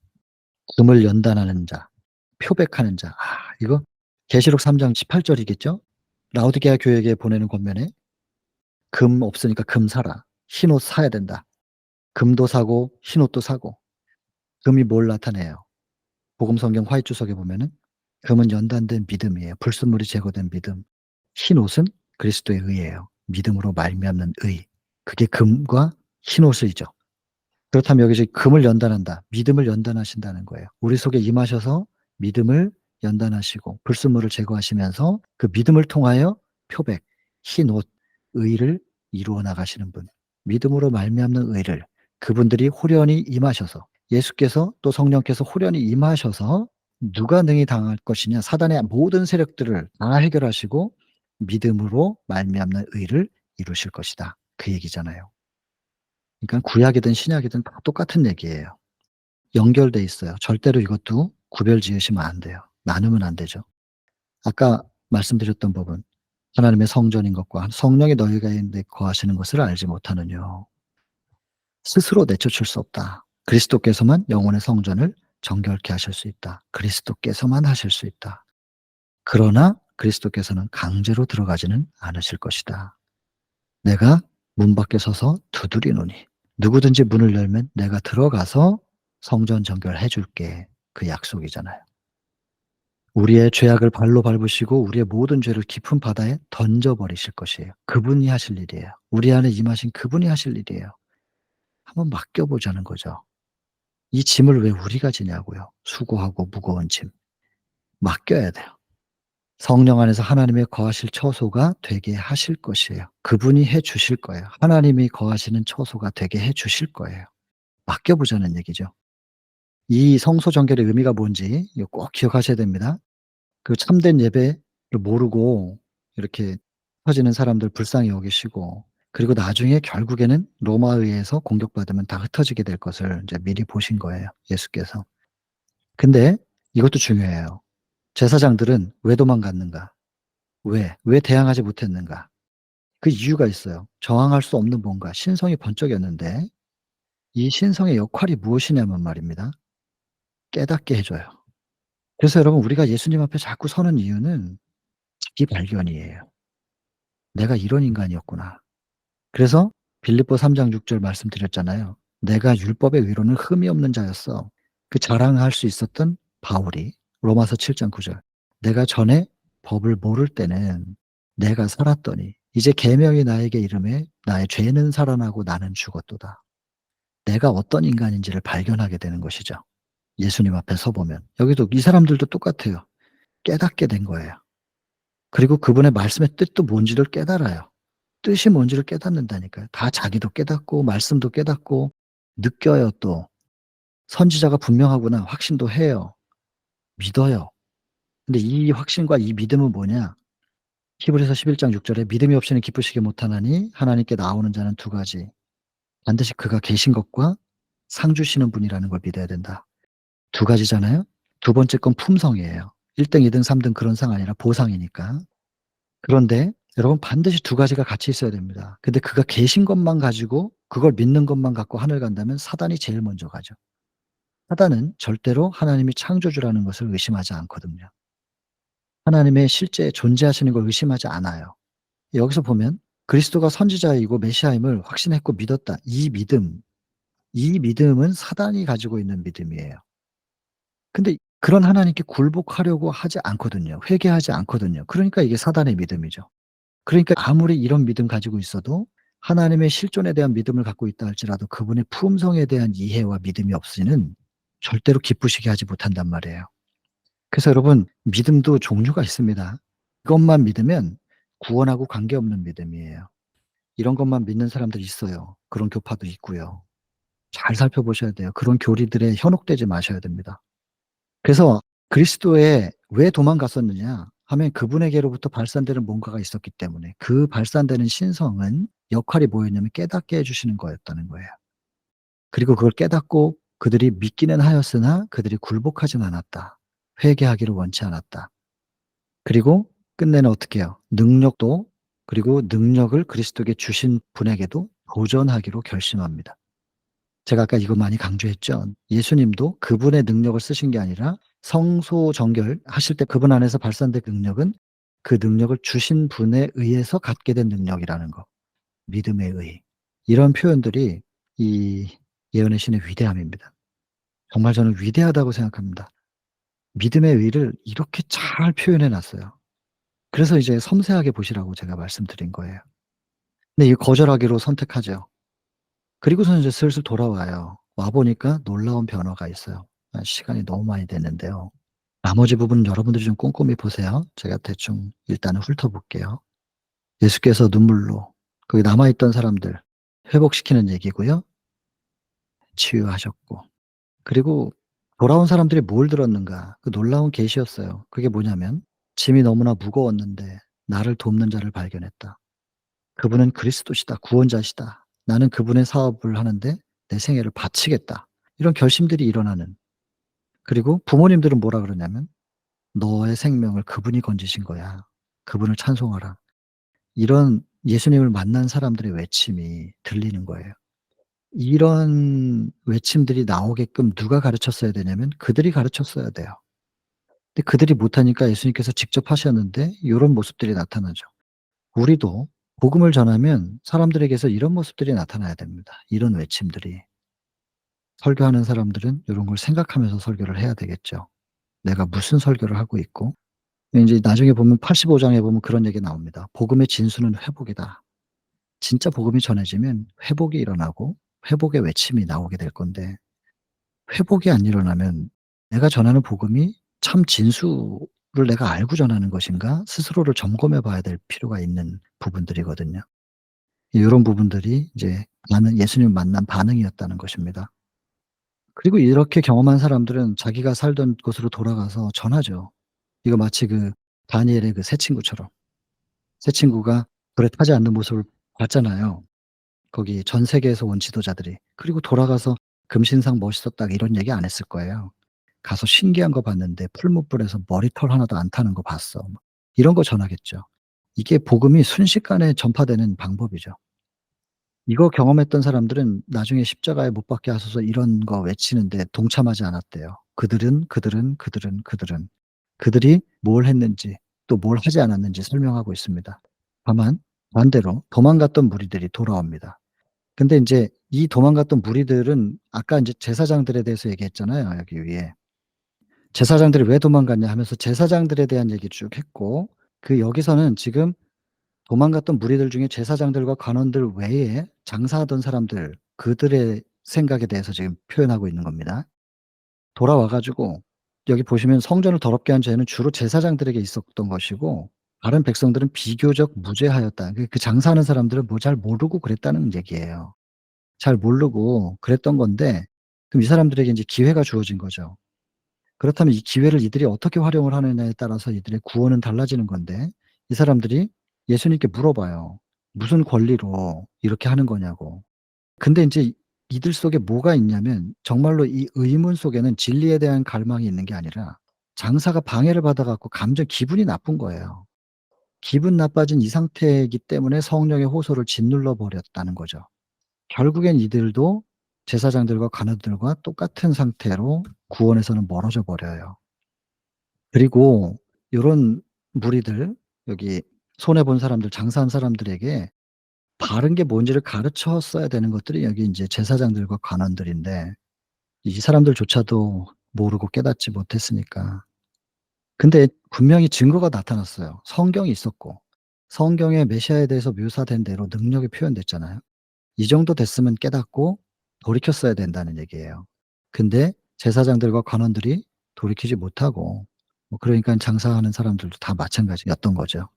금을 연단하는 자, 표백하는 자. 이거 계시록 3장 18 절이겠죠? 라오디게아 교회에게 보내는 권면에 "금 없으니까 금 사라. 흰옷 사야 된다." 금도 사고 흰옷도 사고. 금이 뭘 나타내요? 복음 성경 화이트 주석에 보면은 금은 연단된 믿음이에요. 불순물이 제거된 믿음. 흰옷은 그리스도의 의예요. 믿음으로 말미암는 의. 그게 금과 흰옷이죠. 그렇다면 여기서 금을 연단한다. 믿음을 연단하신다는 거예요. 우리 속에 임하셔서 믿음을 연단하시고 불순물을 제거하시면서 그 믿음을 통하여 표백, 흰옷, 의를 이루어 나가시는 분. 믿음으로 말미암는 의를 그분들이 호련히 임하셔서 예수께서 또 성령께서 호련히 임하셔서 누가 능히 당할 것이냐. 사단의 모든 세력들을 다 해결하시고 믿음으로 말미암는 의를 이루실 것이다. 그 얘기잖아요. 그러니까 구약이든 신약이든 다 똑같은 얘기예요. 연결돼 있어요. 절대로 이것도 구별 지으시면 안 돼요. 나누면 안 되죠. 아까 말씀드렸던 부분 하나님의 성전인 것과 성령이 너희 가운데 거하시는 것을 알지 못하느뇨. 스스로 내쫓을 수 없다. 그리스도께서만 영혼의 성전을 정결케 하실 수 있다. 그리스도께서만 하실 수 있다. 그러나 그리스도께서는 강제로 들어가지는 않으실 것이다. 내가 문 밖에 서서 두드리노니 누구든지 문을 열면 내가 들어가서 성전 정결해 줄게. 그 약속이잖아요. 우리의 죄악을 발로 밟으시고 우리의 모든 죄를 깊은 바다에 던져 버리실 것이에요. 그분이 하실 일이에요. 우리 안에 임하신 그분이 하실 일이에요. 한번 맡겨 보자는 거죠. 이 짐을 왜 우리가 지냐고요. 수고하고 무거운 짐. 맡겨야 돼요. 성령 안에서 하나님의 거하실 처소가 되게 하실 것이에요. 그분이 해 주실 거예요. 하나님이 거하시는 처소가 되게 해 주실 거예요. 맡겨 보자는 얘기죠. 이 성소 정결의 의미가 뭔지 이거 꼭 기억하셔야 됩니다. 그 참된 예배를 모르고 이렇게 흩어지는 사람들 불쌍히 여기시고 그리고 나중에 결국에는 로마에 의해서 공격받으면 다 흩어지게 될 것을 인제 미리 보신 거예요, 예수께서. 근데 이것도 중요해요. 제사장들은 왜 도망갔는가? 왜? 왜 대항하지 못했는가? 그 이유가 있어요. 저항할 수 없는 뭔가 신성이 번쩍였는데 이 신성의 역할이 무엇이냐면 말입니다. 깨닫게 해 줘요. 그래서 여러분 우리가 예수님 앞에 자꾸 서는 이유는 자기 발견이에요. '내가 이런 인간이었구나.' 그래서 빌립보 3장 6절 말씀드렸잖아요. "내가 율법의 의로는 흠이 없는 자였어." 그 자랑할 수 있었던 바울이 로마서 7장 9 절 "내가 전에 법을 모를 때는 내가 살았더니 이제 계명이 나에게 이르매 나의 죄는 살아나고 나는 죽었도다." 내가 어떤 인간인지를 발견하게 되는 것이죠. 예수님 앞에 서 보면. 여기도 이 사람들도 똑같아요. 깨닫게 된 거예요. 그리고 그분의 말씀의 뜻도 뭔지를 깨달아요. 뜻이 뭔지를 깨닫는다니까요. 다 자기도 깨닫고 말씀도 깨닫고 느껴요 또. 선지자가 분명하구나 확신도 해요. 믿어요. 근데 이 확신과 이 믿음은 뭐냐? 히브리서 11장 6 절에 "믿음이 없이는 기쁘시게 못하나니 하나님께 나오는 자는 두 가지. 반드시 그가 계신 것과 상 주시는 분이라는 걸 믿어야 된다." 두 가지잖아요. 두 번째 건 품성이에요. 1 등, 2등, 3등 그런 상 아니라 보상이니까. 그런데 여러분 반드시 두 가지가 같이 있어야 됩니다. 근데 그가 계신 것만 가지고 그걸 믿는 것만 갖고 하늘 간다면 사단이 제일 먼저 가죠. 사단은 절대로 하나님이 창조주라는 것을 의심하지 않거든요. 하나님의 실제 존재하시는 걸 의심하지 않아요. 여기서 보면 그리스도가 선지자이고 메시아임을 확신했고 믿었다. 이 믿음은 사단이 가지고 있는 믿음이에요. 근데 그런 하나님께 굴복하려고 하지 않거든요. 회개하지 않거든요. 그러니까 이게 사단의 믿음이죠. 그러니까 아무리 이런 믿음 가지고 있어도 하나님의 실존에 대한 믿음을 갖고 있다 할지라도 그분의 품성에 대한 이해와 믿음이 없이는 절대로 기쁘시게 하지 못한단 말이에요. 그래서 여러분 믿음도 종류가 있습니다. 이것만 믿으면 구원하고 관계없는 믿음이에요. 이런 것만 믿는 사람들이 있어요. 그런 교파도 있고요. 잘 살펴보셔야 돼요. 그런 교리들에 현혹되지 마셔야 됩니다. 그래서 그리스도에 왜 도망갔었느냐 하면 그분에게로부터 발산되는 뭔가가 있었기 때문에 그 발산되는 신성은 역할이 뭐였냐면 깨닫게 해 주시는 거였다는 거예요. 그리고 그걸 깨닫고 그들이 믿기는 하였으나 그들이 굴복하진 않았다. 회개하기를 원치 않았다. 그리고 끝내는 어떻게 해요? 능력도 그리고 능력을 그리스도께 주신 분에게도 도전하기로 결심합니다. 제가 아까 이거 많이 강조했죠. 예수님도 그분의 능력을 쓰신 게 아니라 성소 정결하실 때 그분 안에서 발산된 능력은 그 능력을 주신 분에 의해서 갖게 된 능력이라는 거. 믿음의 의. 이런 표현들이 이 예언의 신의 위대함입니다. 정말 저는 위대하다고 생각합니다. 믿음의 의를 이렇게 잘 표현해 놨어요. 그래서 이제 섬세하게 보시라고 제가 말씀드린 거예요. 근데 이 거절하기로 선택하죠. 그리고서는 이제 슬슬 돌아와요. 와 보니까 놀라운 변화가 있어요. 시간이 너무 많이 됐는데요. 나머지 부분은 여러분들이 좀 꼼꼼히 보세요. 제가 대충 일단은 훑어볼게요. 예수께서 눈물로 거기 남아 있던 사람들 회복시키는 얘기고요. 치유하셨고 그리고 돌아온 사람들이 뭘 들었는가? 그 놀라운 계시였어요. 그게 뭐냐면 짐이 너무나 무거웠는데 나를 돕는 자를 발견했다. 그분은 그리스도시다. 구원자시다. 나는 그분의 사업을 하는데 내 생애를 바치겠다. 이런 결심들이 일어나는. 그리고 부모님들은 뭐라 그러냐면 "너의 생명을 그분이 건지신 거야. 그분을 찬송하라." 이런 예수님을 만난 사람들의 외침이 들리는 거예요. 이런 외침들이 나오게끔 누가 가르쳤어야 되냐면 그들이 가르쳤어야 돼요. 근데 그들이 못하니까 예수님께서 직접 하셨는데 요런 모습들이 나타나죠. 우리도 복음을 전하면 사람들에게서 이런 모습들이 나타나야 됩니다. 이런 외침들이. 설교하는 사람들은 요런 걸 생각하면서 설교를 해야 되겠죠. 내가 무슨 설교를 하고 있고 인제 나중에 보면 85 장에 보면 그런 얘기 나옵니다. "복음의 진수는 회복이다." 진짜 복음이 전해지면 회복이 일어나고 회복의 외침이 나오게 될 건데 회복이 안 일어나면 '내가 전하는 복음이 참 진수를 내가 알고 전하는 것인가?' 스스로를 점검해 봐야 될 필요가 있는 부분들이거든요. 요런 부분들이 이제 나는 예수님을 만난 반응이었다는 것입니다. 그리고 이렇게 경험한 사람들은 자기가 살던 곳으로 돌아가서 전하죠. 이거 마치 그 다니엘의 그 새 친구처럼. 새 친구가 불에 타지 않는 모습을 봤잖아요. 거기 전 세계에서 온 지도자들이. 그리고 돌아가서 "금신상 멋있었다." 이런 얘기 안 했을 거예요. "가서 신기한 거 봤는데 풀무불에서 머리털 하나도 안 타는 거 봤어." 뭐 이런 거 전하겠죠. 이게 복음이 순식간에 전파되는 방법이죠. 이거 경험했던 사람들은 나중에 "십자가에 못 박게 하소서." 이런 거 외치는데 동참하지 않았대요. 그들은 그들이 뭘 했는지 또 뭘 하지 않았는지 설명하고 있습니다. 다만 반대로 도망갔던 무리들이 돌아옵니다. 근데 인제 이 도망갔던 무리들은 아까 인제 제사장들에 대해서 얘기했잖아요, 여기 위에. 제사장들이 왜 도망갔냐 하면서 제사장들에 대한 얘기 쭉 했고 여기서는 지금 도망갔던 무리들 중에 제사장들과 관원들 외에 장사하던 사람들 그들의 생각에 대해서 지금 표현하고 있는 겁니다. 돌아와 가지고 여기 보시면 성전을 더럽게 한 죄는 주로 제사장들에게 있었던 것이고 다른 백성들은 비교적 무죄하였다. 그 장사하는 사람들은 뭐 잘 모르고 그랬다는 얘기예요. 잘 모르고 그랬던 건데 그럼 이 사람들에게 인제 기회가 주어진 거죠. 그렇다면 이 기회를 이들이 어떻게 활용을 하느냐에 따라서 이들의 구원은 달라지는 건데 이 사람들이 예수님께 물어봐요. 무슨 권리로 이렇게 하는 거냐고. 근데 인제 이들 속에 뭐가 있냐면 정말로 이 의문 속에는 진리에 대한 갈망이 있는 게 아니라 장사가 방해를 받아 갖고 기분이 나쁜 거예요. 기분 나빠진 이 상태이기 때문에 성령의 호소를 짓눌러 버렸다는 거죠. 결국엔 이들도 제사장들과 관원들과 똑같은 상태로 구원에서는 멀어져 버려요. 그리고 요런 무리들 여기 손해 본 사람들 장사한 사람들에게 바른 게 뭔지를 가르쳤어야 되는 것들이 여기 인제 제사장들과 관원들인데 이 사람들조차도 모르고 깨닫지 못했으니까. 근데 분명히 증거가 나타났어요. 성경이 있었고 성경에 메시아에 대해서 묘사된 대로 능력이 표현됐잖아요. 이 정도 됐으면 깨닫고 돌이켰어야 된다는 얘기예요. 근데 제사장들과 관원들이 돌이키지 못하고 그러니깐 장사하는 사람들도 다 마찬가지였던 거죠.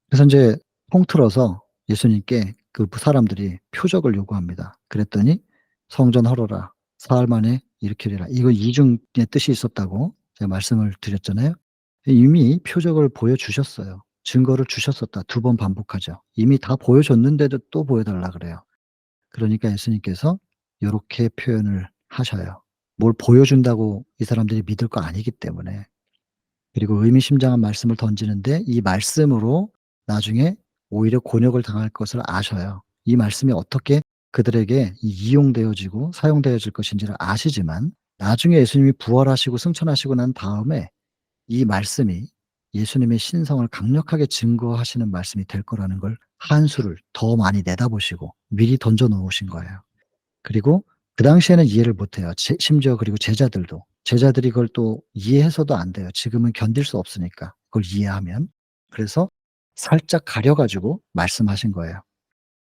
그래서 인제 통틀어서 예수님께 그 사람들이 표적을 요구합니다. 그랬더니 "성전 헐어라. 사흘 만에 일으키리라." 이거 이중의 뜻이 있었다고 제가 말씀을 드렸잖아요. 이미 표적을 보여주셨어요. 증거를 주셨었다. 2번 반복하죠. 이미 다 보여줬는데도 또 보여 달라 그래요. 그러니까 예수님께서 요렇게 표현을 하셔요. 뭘 보여준다고 이 사람들이 믿을 거 아니기 때문에. 그리고 의미심장한 말씀을 던지는데 이 말씀으로 나중에 오히려 곤욕을 당할 것을 아셔요. 이 말씀이 어떻게 그들에게 이용되어지고 사용되어질 것인지를 아시지만 나중에 예수님이 부활하시고 승천하시고 난 다음에 이 말씀이 예수님의 신성을 강력하게 증거하시는 말씀이 될 거라는 걸 한 수를 더 많이 내다보시고 미리 던져 놓으신 거예요. 그리고 그 당시에는 이해를 못 해요. 심지어 그리고 제자들도. 제자들이 그걸 또 이해해서도 안 돼요. 지금은 견딜 수 없으니까 그걸 이해하면. 그래서 살짝 가려 가지고 말씀하신 거예요.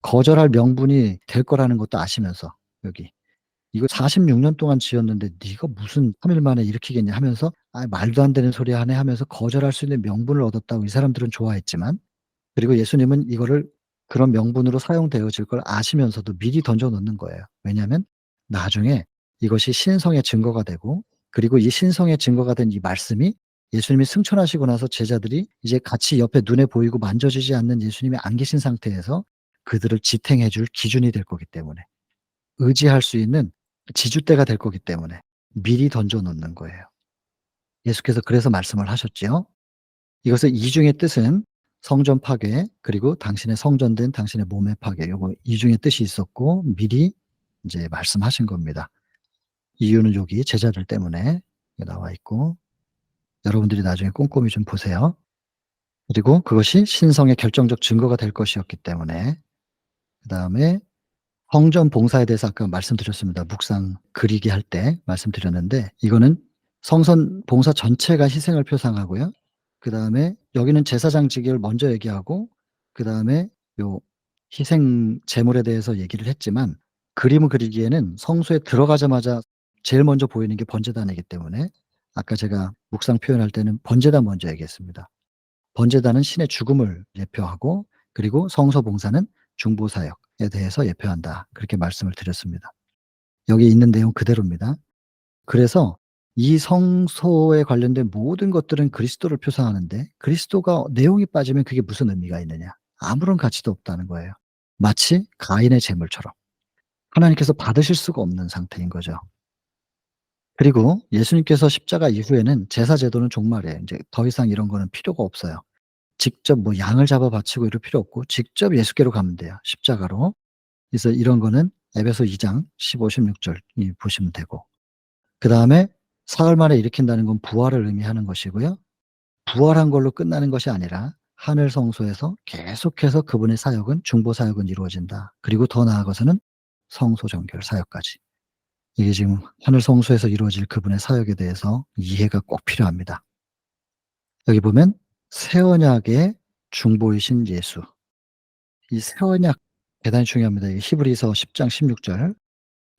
거절할 명분이 될 거라는 것도 아시면서 여기. "이거 46년 동안 지었는데 네가 무슨 3일 만에 일으키겠냐." 하면서 "아 말도 안 되는 소리 하네." 하면서 거절할 수 있는 명분을 얻었다고 이 사람들은 좋아했지만 그리고 예수님은 이거를 그런 명분으로 사용되어질 걸 아시면서도 미리 던져 놓는 거예요. 왜냐하면 나중에 이것이 신성의 증거가 되고 그리고 이 신성의 증거가 된 이 말씀이 예수님이 승천하시고 나서 제자들이 이제 같이 옆에 눈에 보이고 만져지지 않는 예수님이 안 계신 상태에서 그들을 지탱해 줄 기준이 될 거기 때문에 의지할 수 있는 지주대가 될 거기 때문에 미리 던져 놓는 거예요. 예수께서 그래서 말씀을 하셨지요. 이것의 이중의 뜻은 성전 파괴 그리고 당신의 성전된 당신의 몸의 파괴 요거 이중의 뜻이 있었고 미리 인제 말씀하신 겁니다. 이유는 여기 제자들 때문에 나와 있고 여러분들이 나중에 꼼꼼히 좀 보세요. 그리고 그것이 신성의 결정적 증거가 될 것이었기 때문에 그다음에 성전 봉사에 대해서 아까 말씀드렸습니다. 묵상 그리기 할 때 말씀드렸는데 이거는 성전 봉사 전체가 희생을 표상하고요. 그다음에 여기는 제사장직을 먼저 얘기하고 그다음에 요 희생 제물에 대해서 얘기를 했지만 그림을 그리기에는 성소에 들어가자마자 제일 먼저 보이는 게 번제단이기 때문에 아까 제가 묵상 표현할 때는 번제단 먼저 얘기했습니다. 번제단은 신의 죽음을 예표하고 그리고 성소 봉사는 중보 사역에 대해서 예표한다. 그렇게 말씀을 드렸습니다. 여기 있는 내용 그대로입니다. 그래서 이 성소에 관련된 모든 것들은 그리스도를 표상하는데 그리스도가 내용이 빠지면 그게 무슨 의미가 있느냐. 아무런 가치도 없다는 거예요. 마치 가인의 제물처럼. 하나님께서 받으실 수가 없는 상태인 거죠. 그리고 예수님께서 십자가 이후에는 제사 제도는 종말이에요. 인제 더 이상 이런 거는 필요가 없어요. 직접 뭐 양을 잡아 바치고 이럴 필요 없고 직접 예수께로 가면 돼요, 십자가로. 그래서 이런 거는 에베소 2장 15-16절 보시면 되고. 그다음에 사흘 만에 일으킨다는 건 부활을 의미하는 것이고요. 부활한 걸로 끝나는 것이 아니라 하늘 성소에서 계속해서 그분의 사역은 중보 사역은 이루어진다. 그리고 더 나아가서는 성소 정결 사역까지. 이게 지금 하늘 성소에서 이루어질 그분의 사역에 대해서 이해가 꼭 필요합니다. 여기 보면 새 언약의 중보이신 예수. 이 새 언약 대단히 중요합니다. 이 히브리서 10장 16절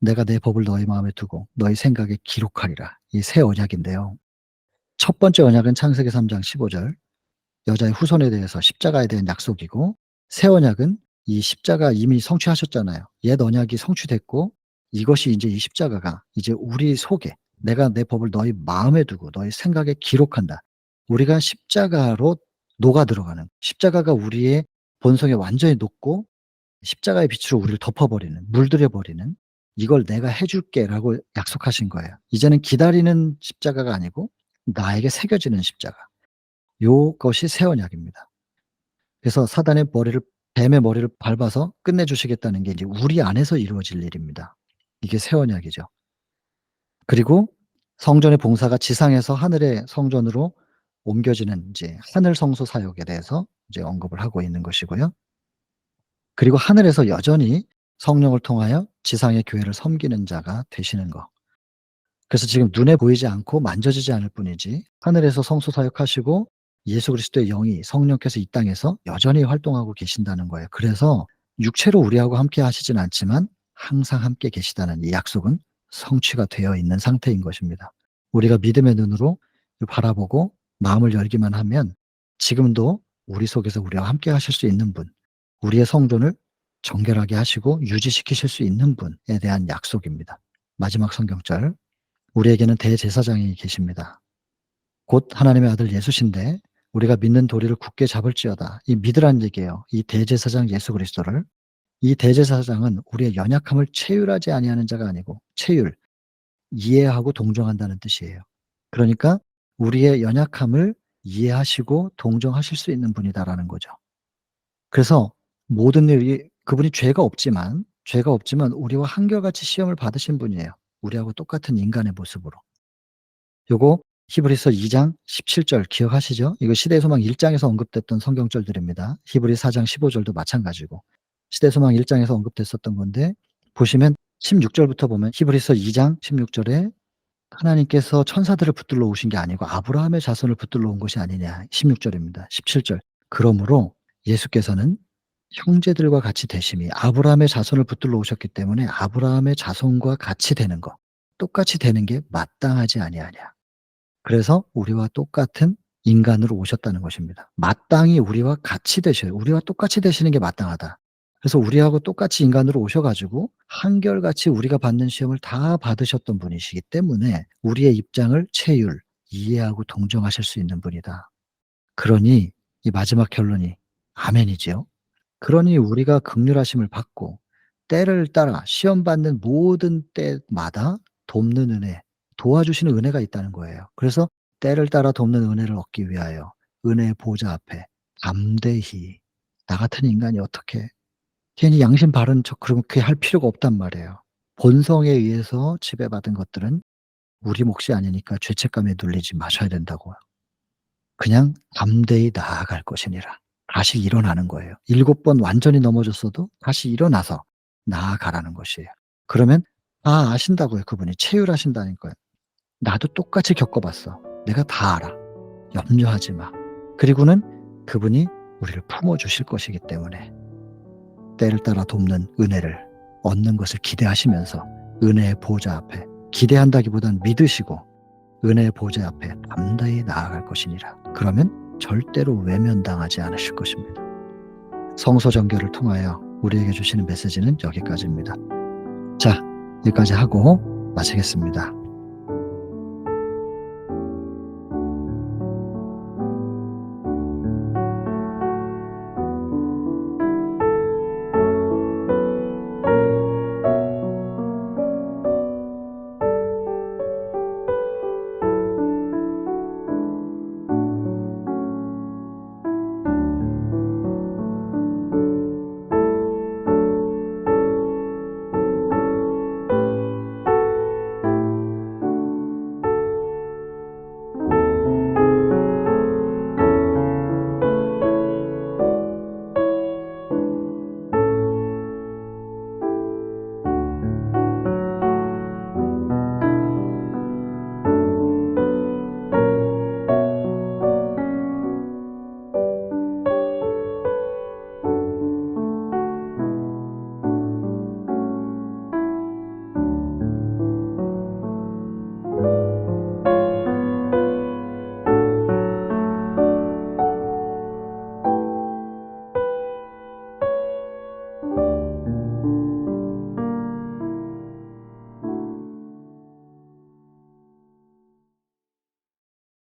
"내가 내 법을 너희 마음에 두고 너희 생각에 기록하리라." 이 새 언약인데요. 첫 번째 언약은 창세기 3장 15절 여자의 후손에 대해서 십자가에 대한 약속이고 새 언약은 이 십자가 이미 성취하셨잖아요. 옛 언약이 성취됐고 이것이 인제 이 십자가가 이제 우리 속에 "내가 내 법을 너희 마음에 두고 너희 생각에 기록한다." 우리가 십자가로 녹아 들어가는 십자가가 우리의 본성에 완전히 녹고 십자가의 빛으로 우리를 덮어 버리는 물들여 버리는 "이걸 내가 해 줄게."라고 약속하신 거예요. 이제는 기다리는 십자가가 아니고 나에게 새겨지는 십자가. 요것이 새 언약입니다. 그래서 사단의 머리를 뱀의 머리를 밟아서 끝내 주시겠다는 게 이제 우리 안에서 이루어질 일입니다. 이게 새 언약이죠. 그리고 성전의 봉사가 지상에서 하늘의 성전으로 옮겨지는 이제 하늘 성소 사역에 대해서 이제 언급을 하고 있는 것이고요. 그리고 하늘에서 여전히 성령을 통하여 지상의 교회를 섬기는 자가 되시는 거. 그래서 지금 눈에 보이지 않고 만져지지 않을 뿐이지 하늘에서 성소 사역하시고 예수 그리스도의 영이 성령께서 이 땅에서 여전히 활동하고 계신다는 거예요. 그래서 육체로 우리하고 함께 하시진 않지만 항상 함께 계시다는 이 약속은 성취가 되어 있는 상태인 것입니다. 우리가 믿음의 눈으로 바라보고 마음을 열기만 하면 지금도 우리 속에서 우리와 함께 하실 수 있는 분, 우리의 성전을 정결하게 하시고 유지시키실 수 있는 분에 대한 약속입니다. 마지막 성경절, 우리에게는 대제사장이 계십니다. 곧 하나님의 아들 예수신데 우리가 믿는 도리를 굳게 잡을지어다. 이 믿으란 얘기예요. 이 대제사장 예수 그리스도를. 이 대제사장은 우리의 연약함을 체휼하지 아니하는 자가 아니고, 체휼, 이해하고 동정한다는 뜻이에요. 그러니까 우리의 연약함을 이해하시고 동정하실 수 있는 분이다라는 거죠. 그래서 모든 일이, 그분이 죄가 없지만 우리와 한결같이 시험을 받으신 분이에요. 우리하고 똑같은 인간의 모습으로. 요거 히브리서 2장 17절 기억하시죠? 이거 시대의 소망 1장에서 언급됐던 성경절들입니다. 히브리 4장 15절도 마찬가지고 시대의 소망 1장에서 언급됐었던 건데, 보시면 16절부터 보면 히브리서 2장 16절에 하나님께서 천사들을 붙들러 오신 게 아니고 아브라함의 자손을 붙들러 온 것이 아니냐, 16절입니다. 17절, 그러므로 예수께서는 형제들과 같이 되심이, 아브라함의 자손을 붙들러 오셨기 때문에 아브라함의 자손과 같이 되는 거, 똑같이 되는 게 마땅하지 아니하냐. 그래서 우리와 똑같은 인간으로 오셨다는 것입니다. 마땅히 우리와 같이 되셔요. 우리와 똑같이 되시는 게 마땅하다. 그래서 우리하고 똑같이 인간으로 오셔 가지고 한결같이 우리가 받는 시험을 다 받으셨던 분이시기 때문에 우리의 입장을 체휼, 이해하고 동정하실 수 있는 분이다. 그러니 이 마지막 결론이 아멘이지요. 그러니 우리가 긍휼하심을 받고 때를 따라 시험 받는 모든 때마다 돕는 은혜, 도와주시는 은혜가 있다는 거예요. 그래서 때를 따라 돕는 은혜를 얻기 위하여 은혜의 보좌 앞에 담대히, 나 같은 인간이 어떻게 괜히 양심 바른 척 그렇게 할 필요가 없단 말이에요. 본성에 의해서 지배받은 것들은 우리 몫이 아니니까 죄책감에 눌리지 마셔야 된다고요. 그냥 담대히 나아갈 것이니라. 다시 일어나는 거예요. 7번 완전히 넘어졌어도 다시 일어나서 나아가라는 것이에요. 그러면 다 아신다고요. 그분이 체휼하신다니까요. 나도 똑같이 겪어봤어. 내가 다 알아. 염려하지 마. 그리고는 그분이 우리를 품어주실 것이기 때문에 때를 따라 돕는 은혜를 얻는 것을 기대하시면서 은혜의 보좌 앞에, 기대한다기보단 믿으시고 은혜의 보좌 앞에 담대히 나아갈 것이니라. 그러면 절대로 외면당하지 않으실 것입니다. 성서 정결을 통하여 우리에게 주시는 메시지는 여기까지입니다. 자, 여기까지 하고 마치겠습니다.